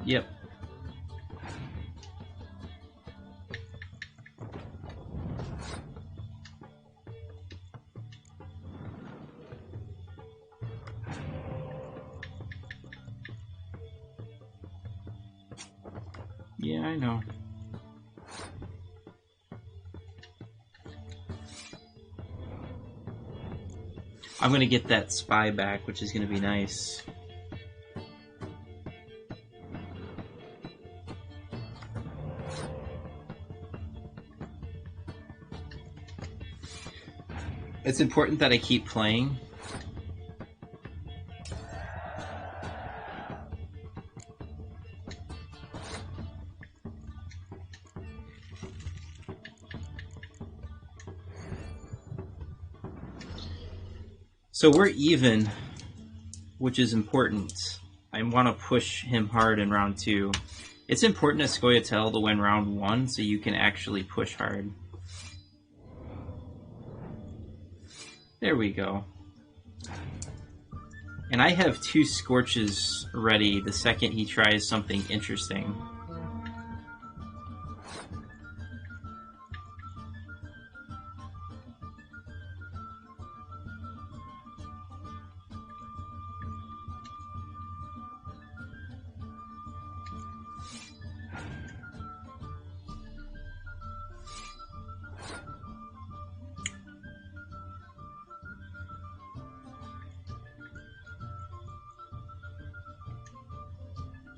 Yep. Yeah, I know. I'm gonna get that spy back, which is gonna be nice. It's important that I keep playing. So we're even, which is important. I want to push him hard in round 2. It's important at Scoia'tael to win round 1 so you can actually push hard. There we go. And I have 2 Scorches ready the second he tries something interesting.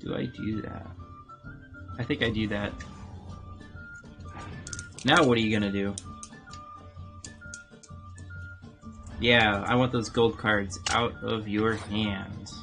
Do I do that? I think I do that. Now what are you gonna do? Yeah, I want those gold cards out of your hands.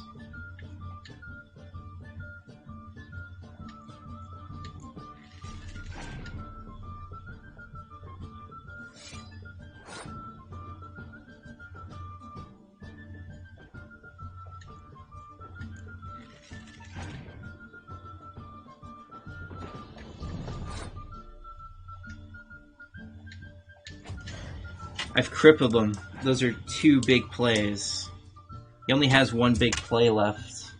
I've crippled him. Those are 2 big plays. He only has 1 big play left.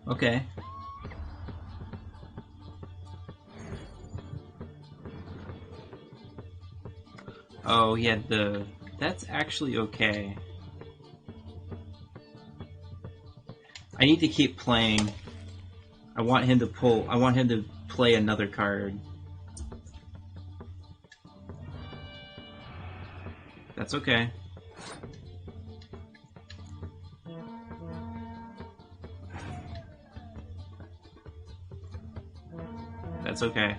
Okay. Oh, yeah, that's actually okay. I need to keep playing. I want him to play another card. That's okay. That's okay.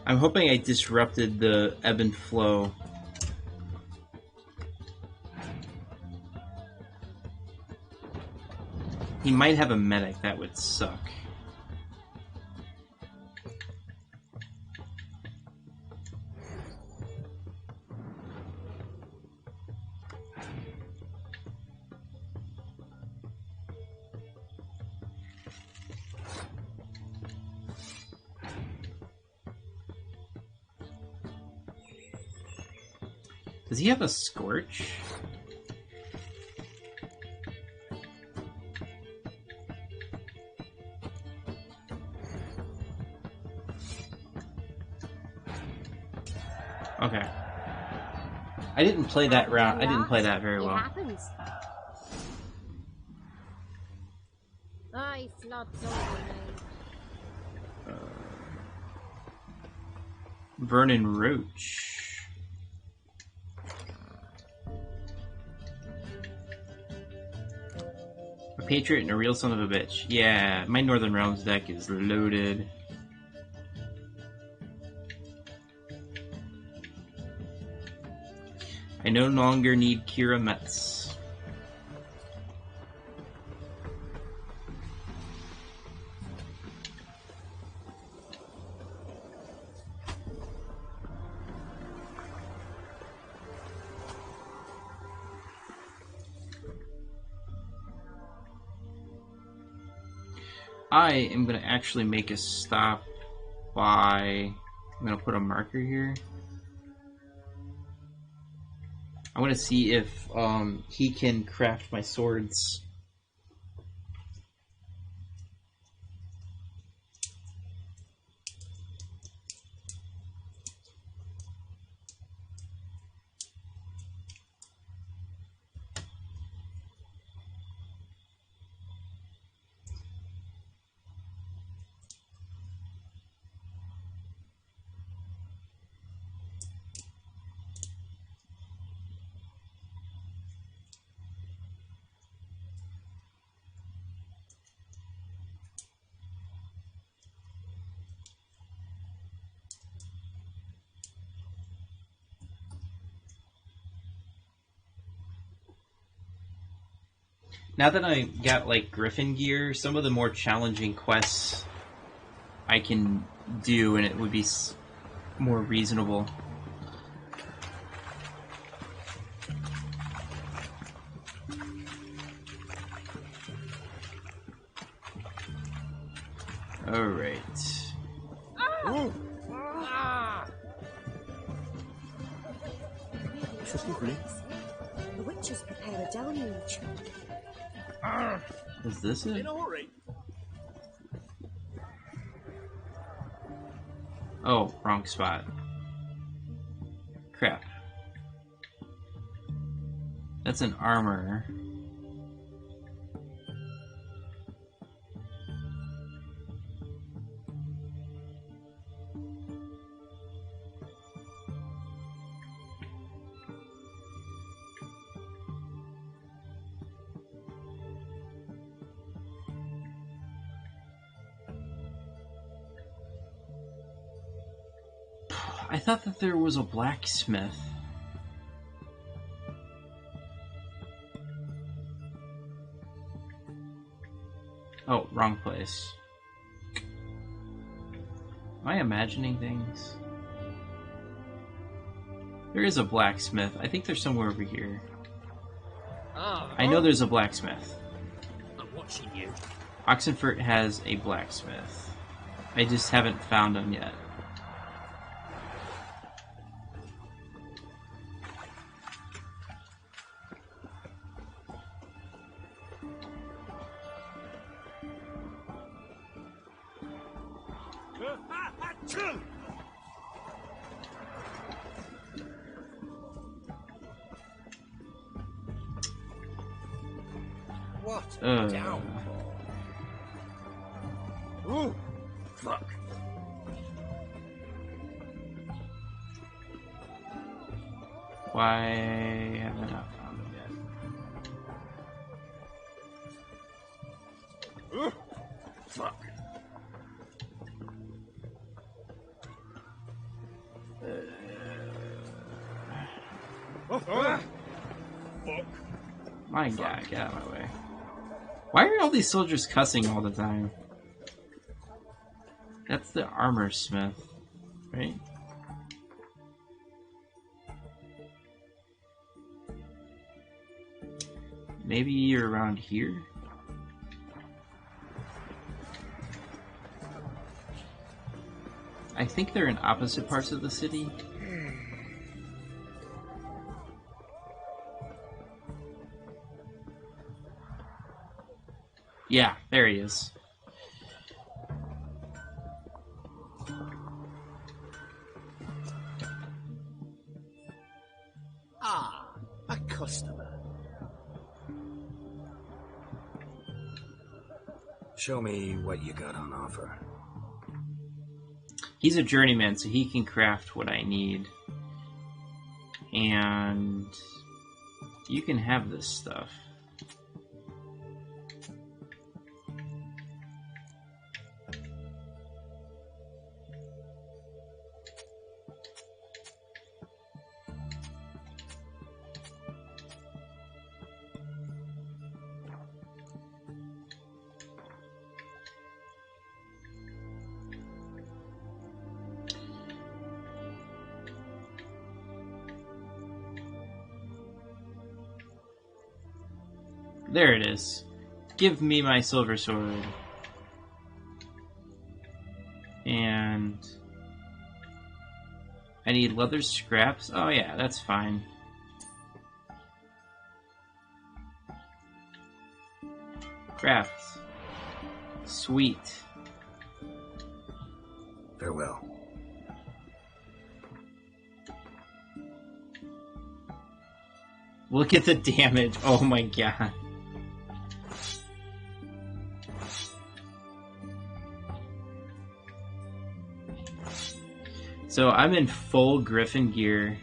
I'm hoping I disrupted the ebb and flow. He might have a medic, that would suck. Does he have a Scorch? Okay. I didn't play that round. I didn't play that very well. Aye, floods over me. Vernon Roach. A Patriot and a real son of a bitch. Yeah, my Northern Realms deck is loaded. I no longer need Kira Metz. I am going to actually make a stop by... I'm going to put a marker here. I want to see if he can craft my swords. Now that I got like Griffin gear, some of the more challenging quests I can do, and it would be more reasonable. All right. The witches prepare a deluge. Is this it? Oh, wrong spot. Crap. That's an armor. I thought that there was a blacksmith. Oh, wrong place. Am I imagining things? There is a blacksmith. I think there's somewhere over here. I know there's a blacksmith. I'm watching you. Oxenfurt has a blacksmith. I just haven't found him yet. What? Uh. Down. Ooh, fuck. Why have I not found him yet? Ooh, fuck. My God, get out of my way. Why are all these soldiers cussing all the time? That's the armor smith, right? Maybe you're around here? I think they're in opposite parts of the city. Yeah, there he is. Ah, a customer. Show me what you got on offer. He's a journeyman, so he can craft what I need. And you can have this stuff. There it is. Give me my silver sword. And I need leather scraps. Oh yeah, that's fine. Craft. Sweet. Farewell. Look at the damage. Oh my God. So I'm in full Griffin gear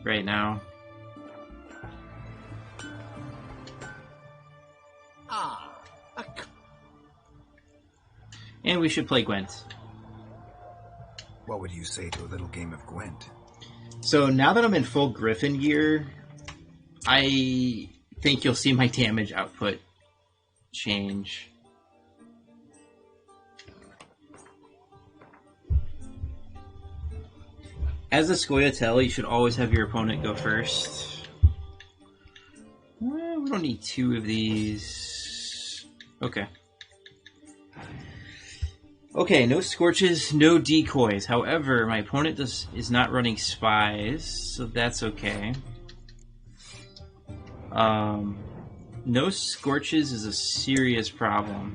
right now. Ah, And we should play Gwent. What would you say to a little game of Gwent? So now that I'm in full Griffin gear, I think you'll see my damage output change. As a Scoia'tael, you should always have your opponent go first. Well, we don't need 2 of these. Okay. Okay, no scorches, no decoys. However, my opponent is not running spies, so that's okay. No scorches is a serious problem.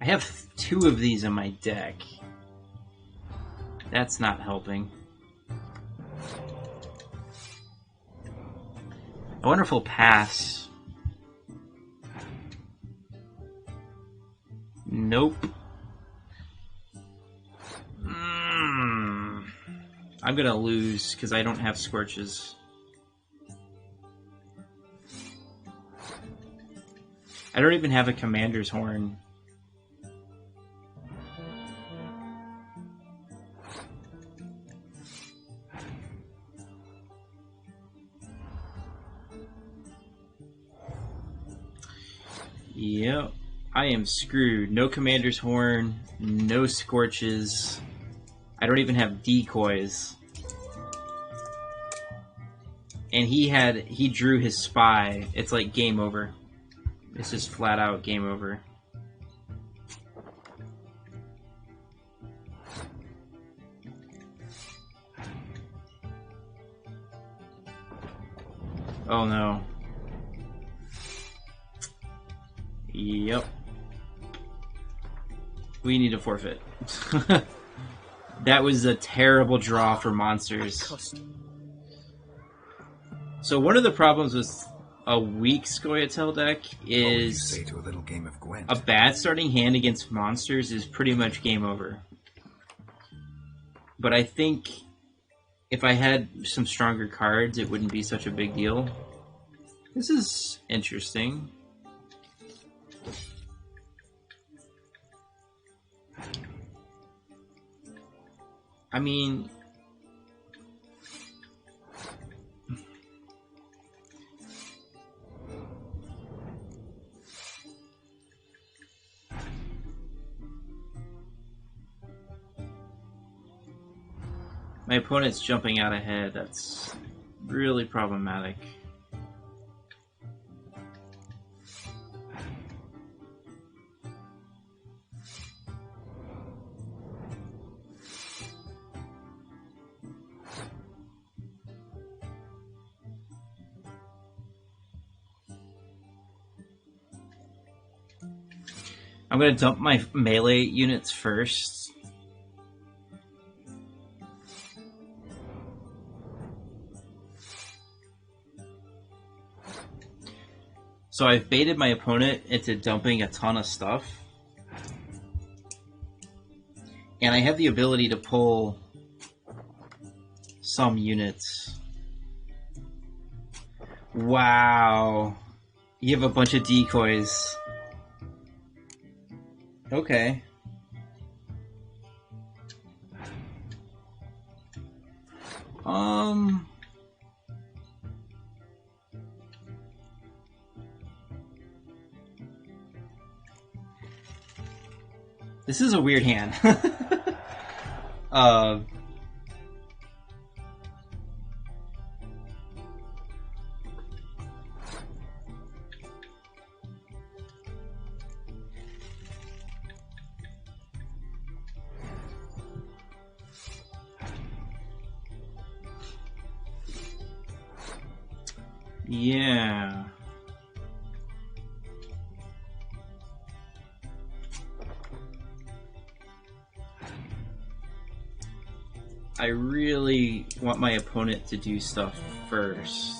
I have 2 of these in my deck. That's not helping. I wonder if he'll pass. Nope. I'm gonna lose because I don't have scorches. I don't even have a commander's horn. Yep, I am screwed. No commander's horn, no scorches. I don't even have decoys. And he drew his spy. It's like game over. It's just flat out game over. Oh no. Yep. We need to forfeit. That was a terrible draw for monsters. So one of the problems with a weak Scoia'tael deck is say to a little game of Gwent. A bad starting hand against monsters is pretty much game over. But I think if I had some stronger cards, it wouldn't be such a big deal. This is interesting. I mean, my opponent's jumping out ahead. That's really problematic. I'm going to dump my melee units first. So I've baited my opponent into dumping a ton of stuff. And I have the ability to pull some units. Wow. You have a bunch of decoys. Okay. This is a weird hand. Yeah. I really want my opponent to do stuff first.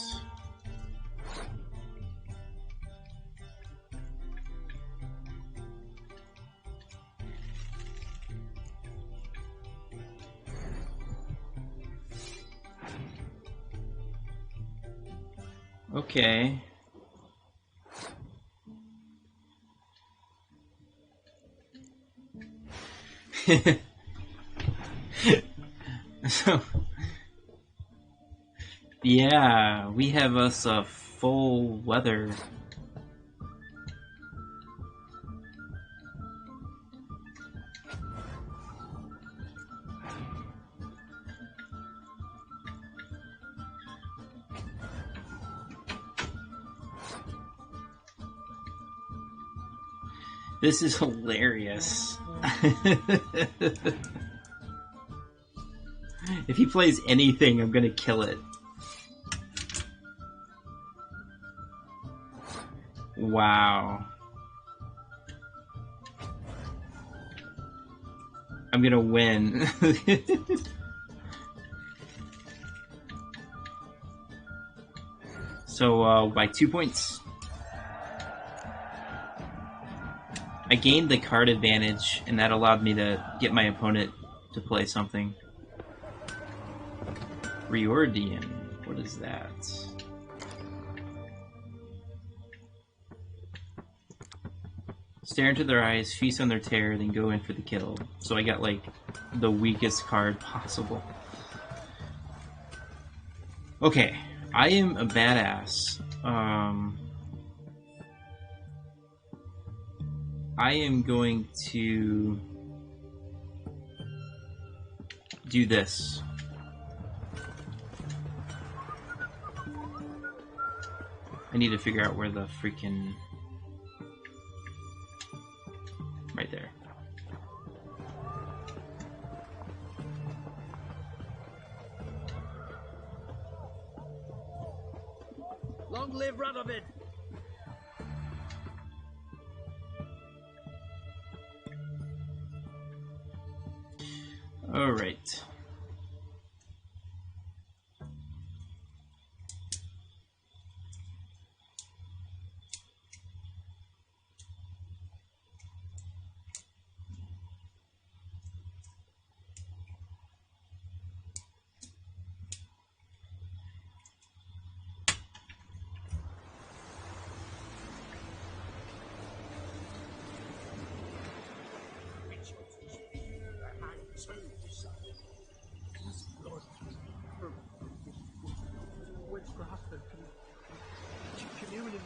Okay. So, yeah, we have us a full weather. This is hilarious. If he plays anything, I'm gonna kill it. Wow. I'm gonna win. So, by 2 points. I gained the card advantage, and that allowed me to get my opponent to play something. Riordian. What is that? Stare into their eyes, feast on their terror, then go in for the kill. So I got, like, the weakest card possible. Okay, I am a badass. I am going to do this. I need to figure out where the freaking... Right there. Long live Radovid! All right. Communing with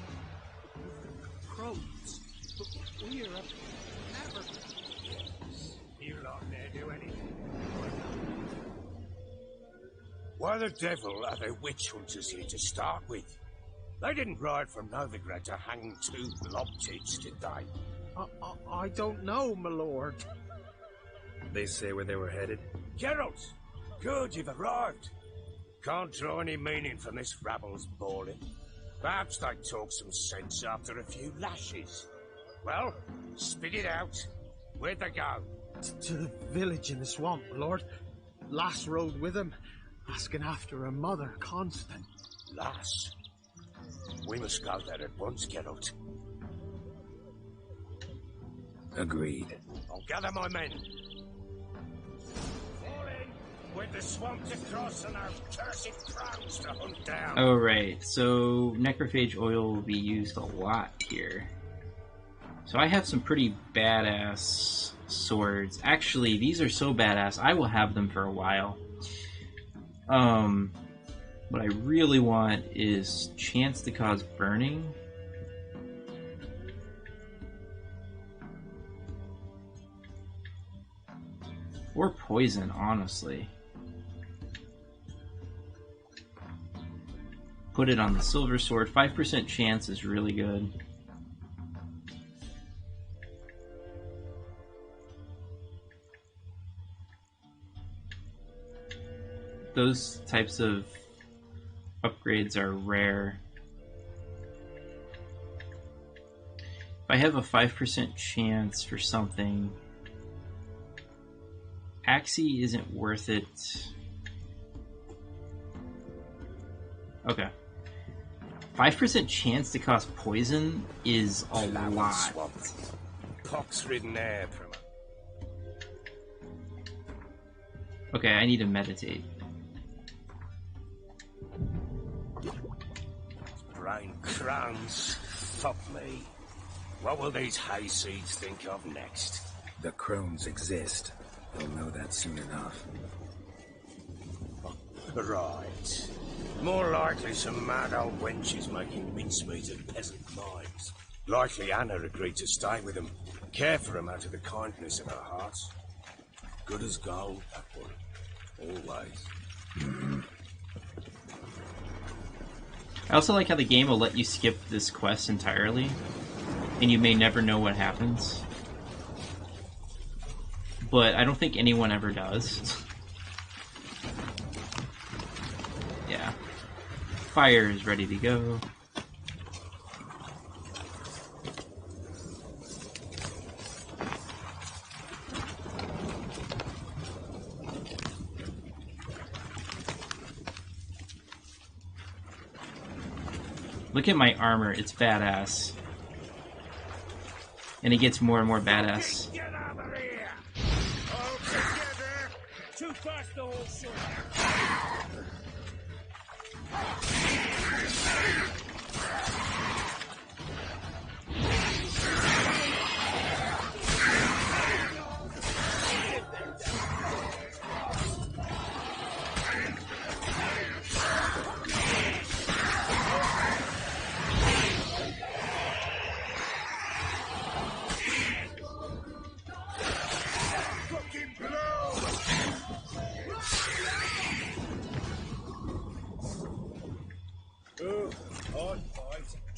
the crows, but we are never. You lot there do anything? Why the devil are there witch hunters here to start with? They didn't ride from Novigrad to hang two blob-tits, did they? I don't know, my lord. They say where they were headed? Geralt! Good, you've arrived. Can't draw any meaning from this rabble's bawling. Perhaps they talk some sense after a few lashes. Well, spit it out. Where'd they go? To the village in the swamp, my lord. Lass rode with him, asking after her mother, Constant. Lass? We must go there at once, Geralt. Agreed. I'll gather my men. Fall in with the swamp to cross and our cursed crows to hunt down. Alright, so Necrophage oil will be used a lot here. So I have some pretty badass swords. Actually, these are so badass, I will have them for a while. What I really want is chance to cause burning. Or poison, honestly. Put it on the silver sword. 5% chance is really good. Those types of upgrades are rare. If I have a 5% chance for something, Axie isn't worth it. Okay. 5% chance to cause poison is a lot. Pox-ridden air from Okay, I need to meditate. brain crowns. Fuck me. What will these hayseeds think of next? The crones exist. They'll know that soon enough. Right. More likely some mad old wenches making mincemeat of peasant mimes. Likely Anna agreed to stay with them, care for them out of the kindness of her heart. Good as gold, that one. Always. I also like how the game will let you skip this quest entirely, and you may never know what happens. but I don't think anyone ever does. Yeah. Fire is ready to go. Look at my armor, it's badass. And it gets more and more badass. Get out of here! All together! Too fast to hold short!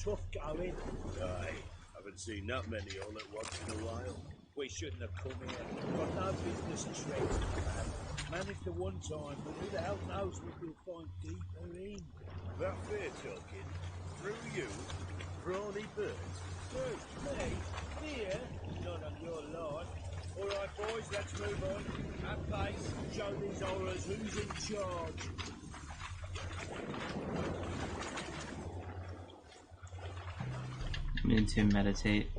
Tough going. Aye, haven't seen that many all at once in a while. We shouldn't have come here. Got no business trading, man. Managed at one time, but who the hell knows what we'll find deeper in? That fair talking. Through you, brawny birds. Through me? Fear? Not on your life. All right, boys, let's move on. At pace, show these horrors who's in charge. I'm into meditate.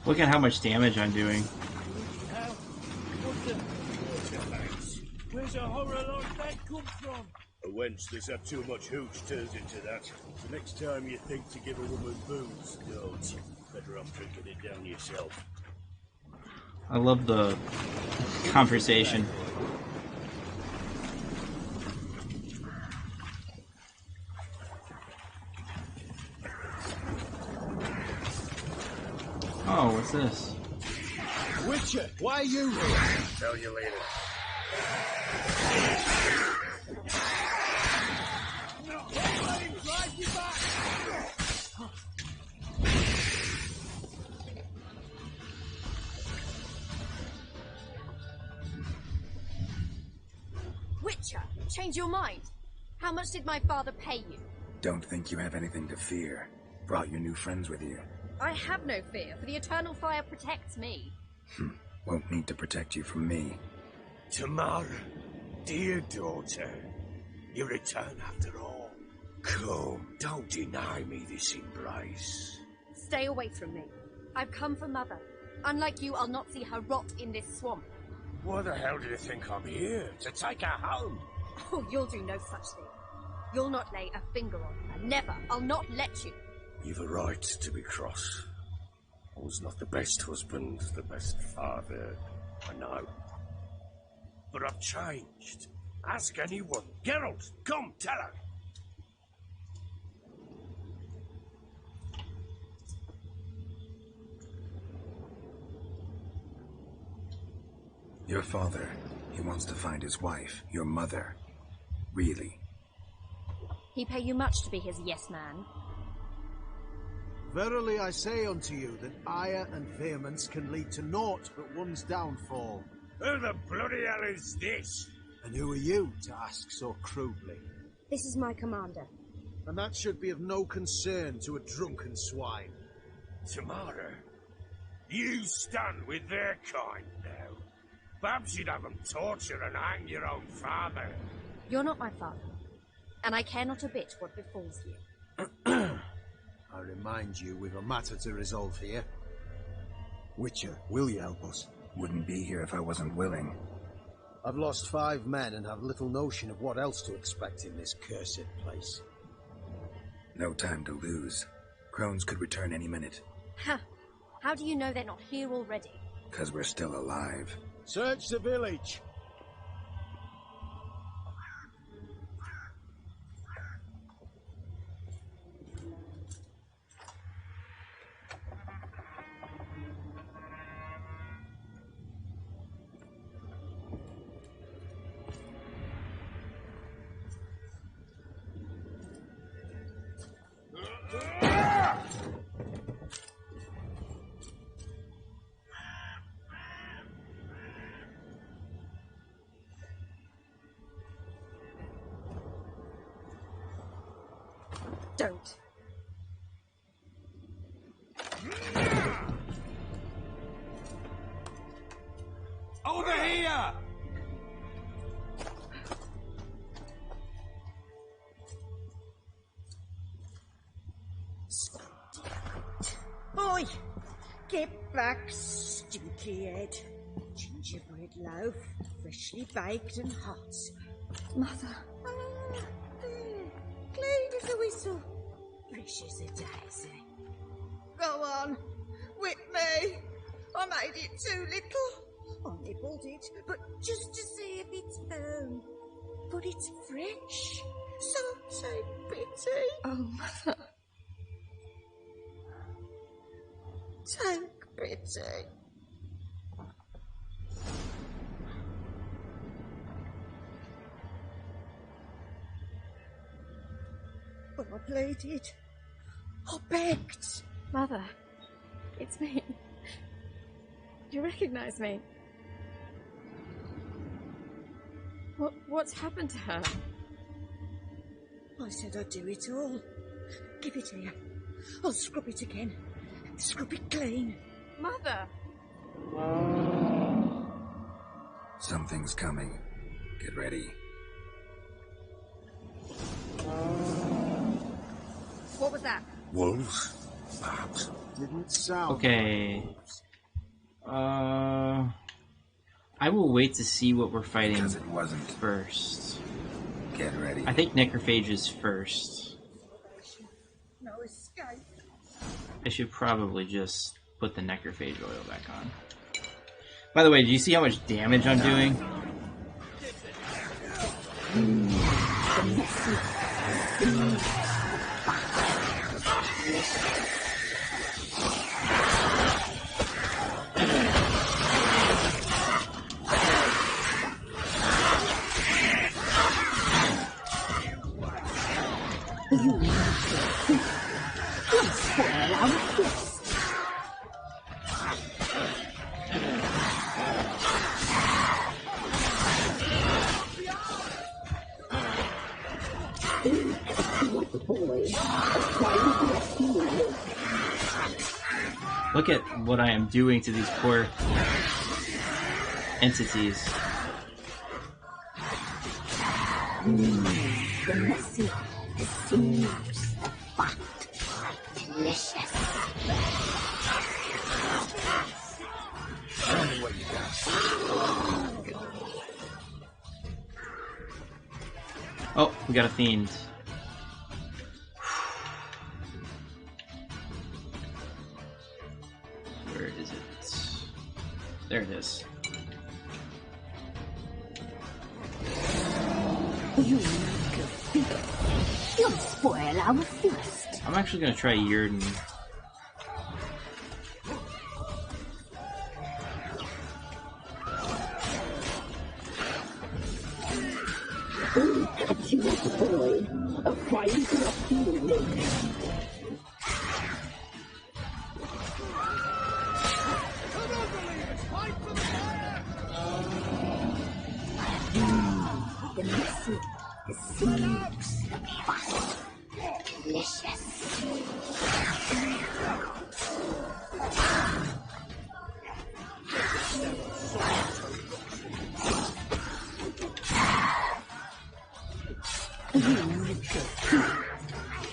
Look at how much damage I'm doing. Where's a horror like that come from? A wench that's had too much hooch turns into that. The next time you think to give a woman booze, don't. Better off drinking it down yourself. I love the conversation. Oh, what's this? Witcher, why are you here? Tell you later. Witcher, change your mind. How much did my father pay you? Don't think you have anything to fear. Brought your new friends with you. I have no fear, for the eternal fire protects me. Won't need to protect you from me. Tamara, dear daughter, you return after all. Come, don't deny me this embrace. Stay away from me. I've come for Mother. Unlike you, I'll not see her rot in this swamp. Why the hell do you think I'm here? To take her home? Oh, you'll do no such thing. You'll not lay a finger on her. Never. I'll not let you. You've a right to be cross. I was not the best husband, the best father, I know. But I've changed. Ask anyone. Geralt, come, tell her. Your father, he wants to find his wife, your mother. Really? He pay you much to be his yes man. Verily I say unto you that ire and vehemence can lead to naught but one's downfall. Who the bloody hell is this? And who are you to ask so crudely? This is my commander. And that should be of no concern to a drunken swine. Tamara, you stand with their kind now. Perhaps you'd have them torture and hang your own father. You're not my father, and I care not a bit what befalls you. I remind you, we've a matter to resolve here. Witcher, will you help us? Wouldn't be here if I wasn't willing. I've lost 5 men and have little notion of what else to expect in this cursed place. No time to lose. Crones could return any minute. Ha! How do you know they're not here already? 'Cause we're still alive. Search the village! Don't. Over here! Oi! Get back, stinky head. Gingerbread loaf, freshly baked and hot. Mother. Ah, there. Clean as a whistle. Fresh as a daisy. Go on, whip me. I made it too little. I nibbled it, but just to see if it's firm. But it's fresh. So take pity. Oh, Mother. Take pity. But I pleaded. I begged. Mother, it's me. Do you recognize me? What's happened to her? I said I'd do it all. Give it here. I'll scrub it again. Scrub it clean. Mother! Something's coming. Get ready. What was that? Wolves? Perhaps. Didn't sound. Okay. I will wait to see what we're fighting Because it wasn't. first. Get ready. I think necrophages first. No escape. I should probably just put the necrophage oil back on. By the way, do you see how much damage I'm doing? Look at what I am doing to these poor entities. Oh, we got a fiend. Where is it? There it is. You'll spoil our feast. I'm actually gonna try Yurden. Catch you at the boy. A fight to a feeling. The messy, the seeds, the fast, delicious.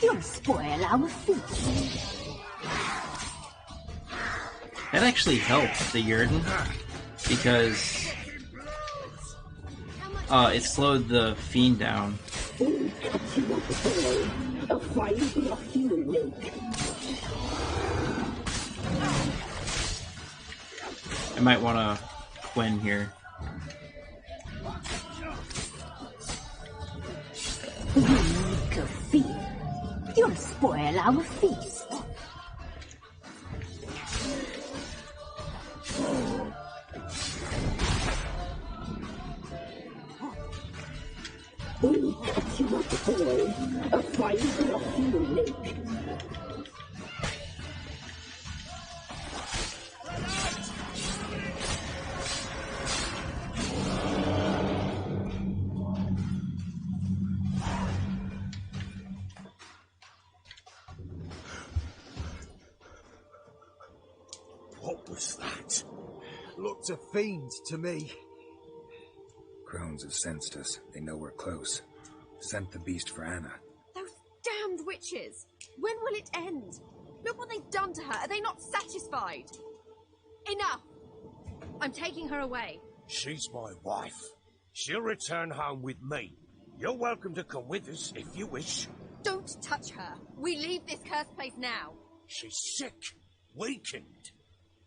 You'll spoil our feast. That actually helped the Yurden, because it slowed the fiend down. I might want to Quinn here. Goofy, you'll spoil our feast. We'll cut you up, boy. A fine bluff you will make. What was that? Looked a fiend to me. Crones have sensed us. They know we're close. Sent the beast for Anna. Those damned witches! When will it end? Look what they've done to her. Are they not satisfied? Enough! I'm taking her away. She's my wife. She'll return home with me. You're welcome to come with us if you wish. Don't touch her. We leave this cursed place now. She's sick, weakened.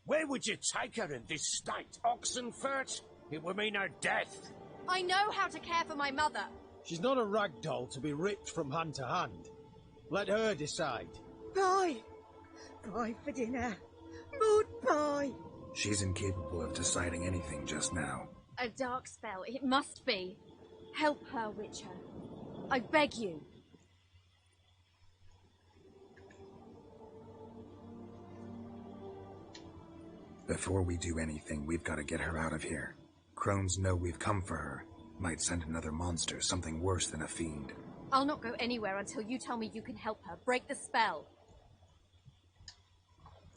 Where would you take her in this state? Oxenfurt? It would mean her death. I know how to care for my mother. She's not a rag doll to be ripped from hand to hand. Let her decide. Pie. Pie for dinner. Mood pie. She's incapable of deciding anything just now. A dark spell. It must be. Help her, Witcher. I beg you. Before we do anything, we've got to get her out of here. Crones know we've come for her. Might send another monster, something worse than a fiend. I'll not go anywhere until you tell me you can help her. Break the spell.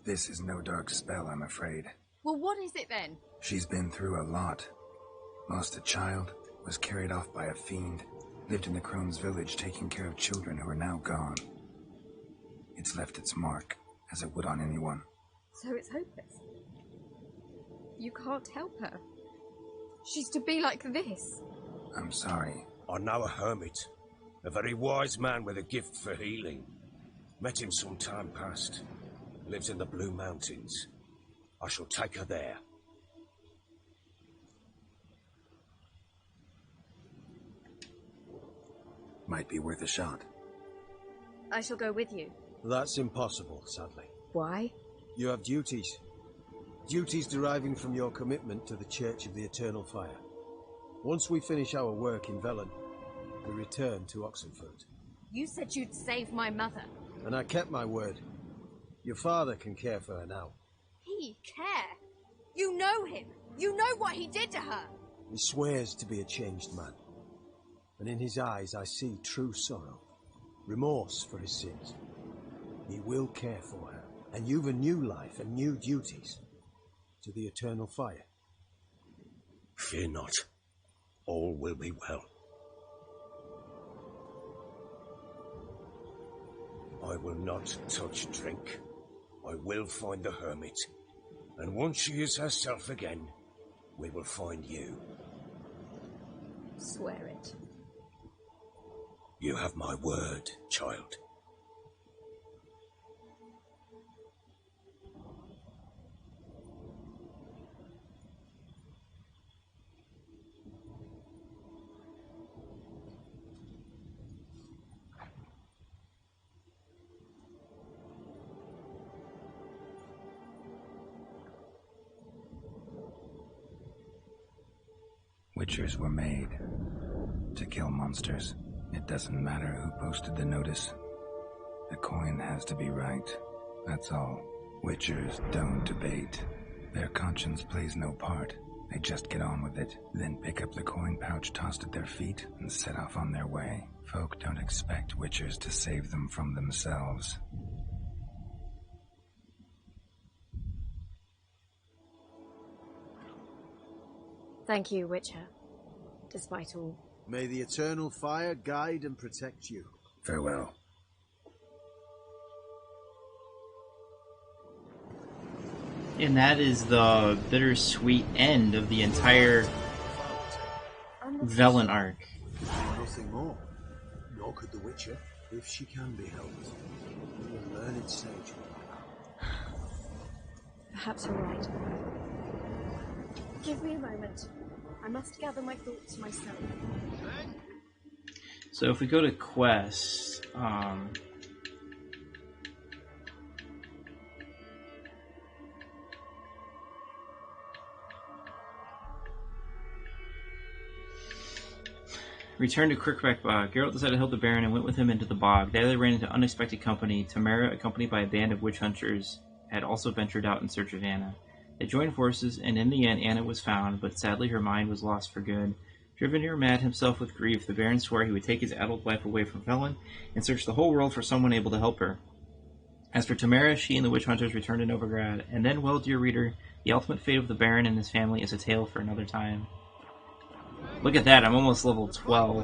This is no dark spell, I'm afraid. Well, what is it then? She's been through a lot. Lost a child, was carried off by a fiend, lived in the Crones village taking care of children who are now gone. It's left its mark, as it would on anyone. So it's hopeless. You can't help her. She's to be like this. I'm sorry. I know a hermit. A very wise man with a gift for healing. Met him some time past. Lives in the Blue Mountains. I shall take her there. Might be worth a shot. I shall go with you. That's impossible, sadly. Why? You have duties. Duties deriving from your commitment to the Church of the Eternal Fire. Once we finish our work in Velen, we return to Oxenfurt. You said you'd save my mother. And I kept my word. Your father can care for her now. He care? You know him. You know what he did to her. He swears to be a changed man. And in his eyes I see true sorrow. Remorse for his sins. He will care for her. And you've a new life and new duties. To the Eternal Fire. Fear not. All will be well. I will not touch drink. I will find the hermit. And once she is herself again, we will find you. Swear it. You have my word, child. Witchers were made to kill monsters. It doesn't matter who posted the notice. The coin has to be right. That's all. Witchers don't debate. Their conscience plays no part. They just get on with it, then pick up the coin pouch tossed at their feet and set off on their way. Folk don't expect witchers to save them from themselves. Thank you, Witcher. Despite all. May the Eternal Fire guide and protect you. Farewell. And that is the bittersweet end of the entire Velen arc. Nothing more. Nor could the Witcher, if she can be helped. A learned sage. Perhaps you're right. Give me a moment. I must gather my thoughts myself. So if we go to quests, returned to Crookback Bog. Geralt decided to help the Baron and went with him into the bog. There they ran into unexpected company. Tamara, accompanied by a band of witch hunters, had also ventured out in search of Anna. They joined forces, and in the end Anna was found, but sadly her mind was lost for good. Driven near mad himself with grief, the Baron swore he would take his adult life away from Velen and search the whole world for someone able to help her. As for Tamara, she and the witch hunters returned to Novigrad, and then, well, dear reader, the ultimate fate of the Baron and his family is a tale for another time. Look at that, I'm almost level 12. We're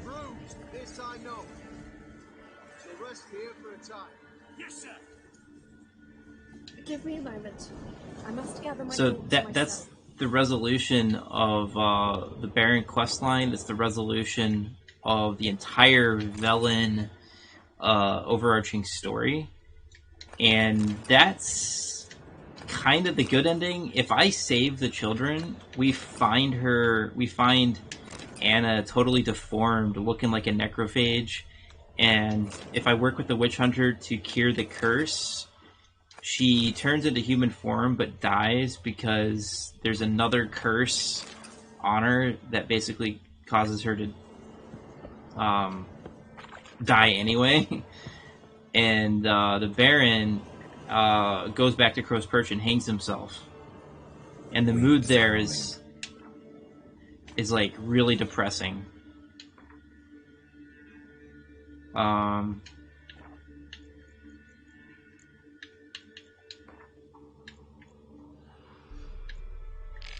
bruised, this I know. So rest here for a time. Yes, sir. Give me a moment. I must gather my So thoughts that's myself. the resolution of the Baron questline. That's the resolution of the entire Velen overarching story. And that's kind of the good ending. If I save the children, we find Anna totally deformed, looking like a necrophage. And if I work with the witch hunter to cure the curse, she turns into human form but dies because there's another curse on her that basically causes her to die anyway. And the Baron goes back to Crow's Perch and hangs himself. And the mood there is like really depressing.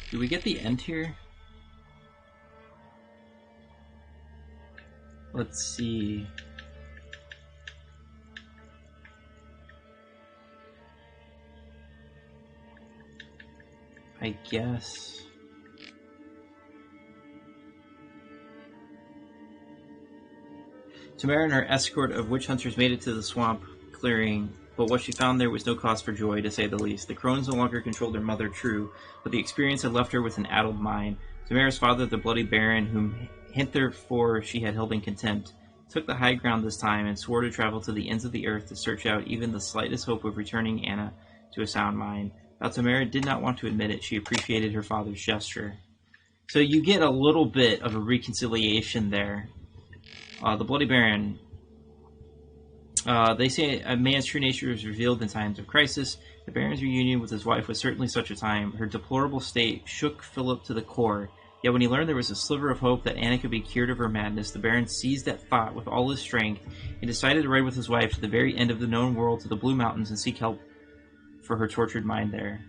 Do we get the end here? Let's see. I guess. Tamara and her escort of witch hunters made it to the swamp clearing, but what she found there was no cause for joy, to say the least. The crones no longer controlled their mother, true, but the experience had left her with an addled mind. Tamara's father, the bloody Baron, whom hitherto she had held in contempt, took the high ground this time and swore to travel to the ends of the earth to search out even the slightest hope of returning Anna to a sound mind. While Tamara did not want to admit it, she appreciated her father's gesture. So you get a little bit of a reconciliation there. The Bloody Baron. They say a man's true nature is revealed in times of crisis. The Baron's reunion with his wife was certainly such a time. Her deplorable state shook Philip to the core. Yet when he learned there was a sliver of hope that Anna could be cured of her madness, the Baron seized that thought with all his strength and decided to ride with his wife to the very end of the known world, to the Blue Mountains, and seek help for her tortured mind there.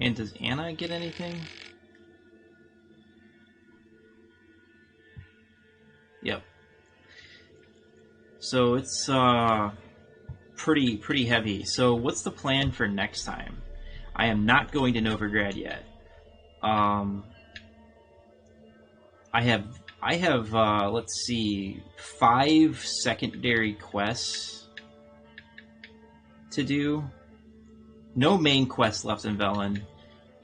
And does Anna get anything? Yep. So it's pretty heavy. So what's the plan for next time? I am not going to Novigrad yet. I have let's see, 5 secondary quests to do. No main quest left in Velen,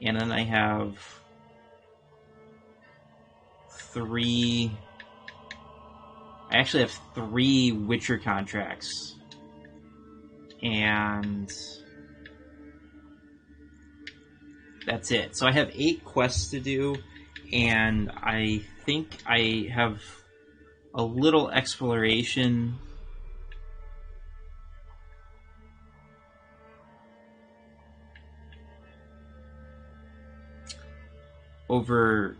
and then I have 3. I actually have 3 Witcher contracts, and that's it. So I have 8 quests to do, and I think I have a little exploration over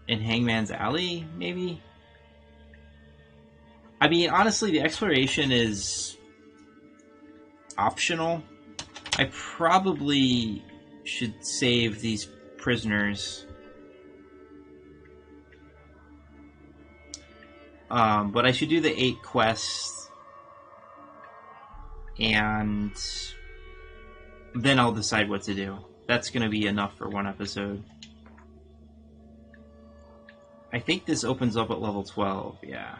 in Hangman's Alley, maybe? I mean, honestly, the exploration is optional. I probably should save these prisoners But I should do the 8 quests, and then I'll decide what to do. That's going to be enough for one episode. I think this opens up at level 12, yeah.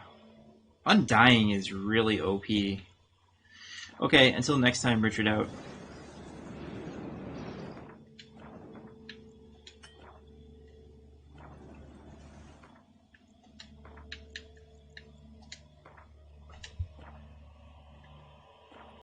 Undying is really OP. Okay, until next time, Richard out.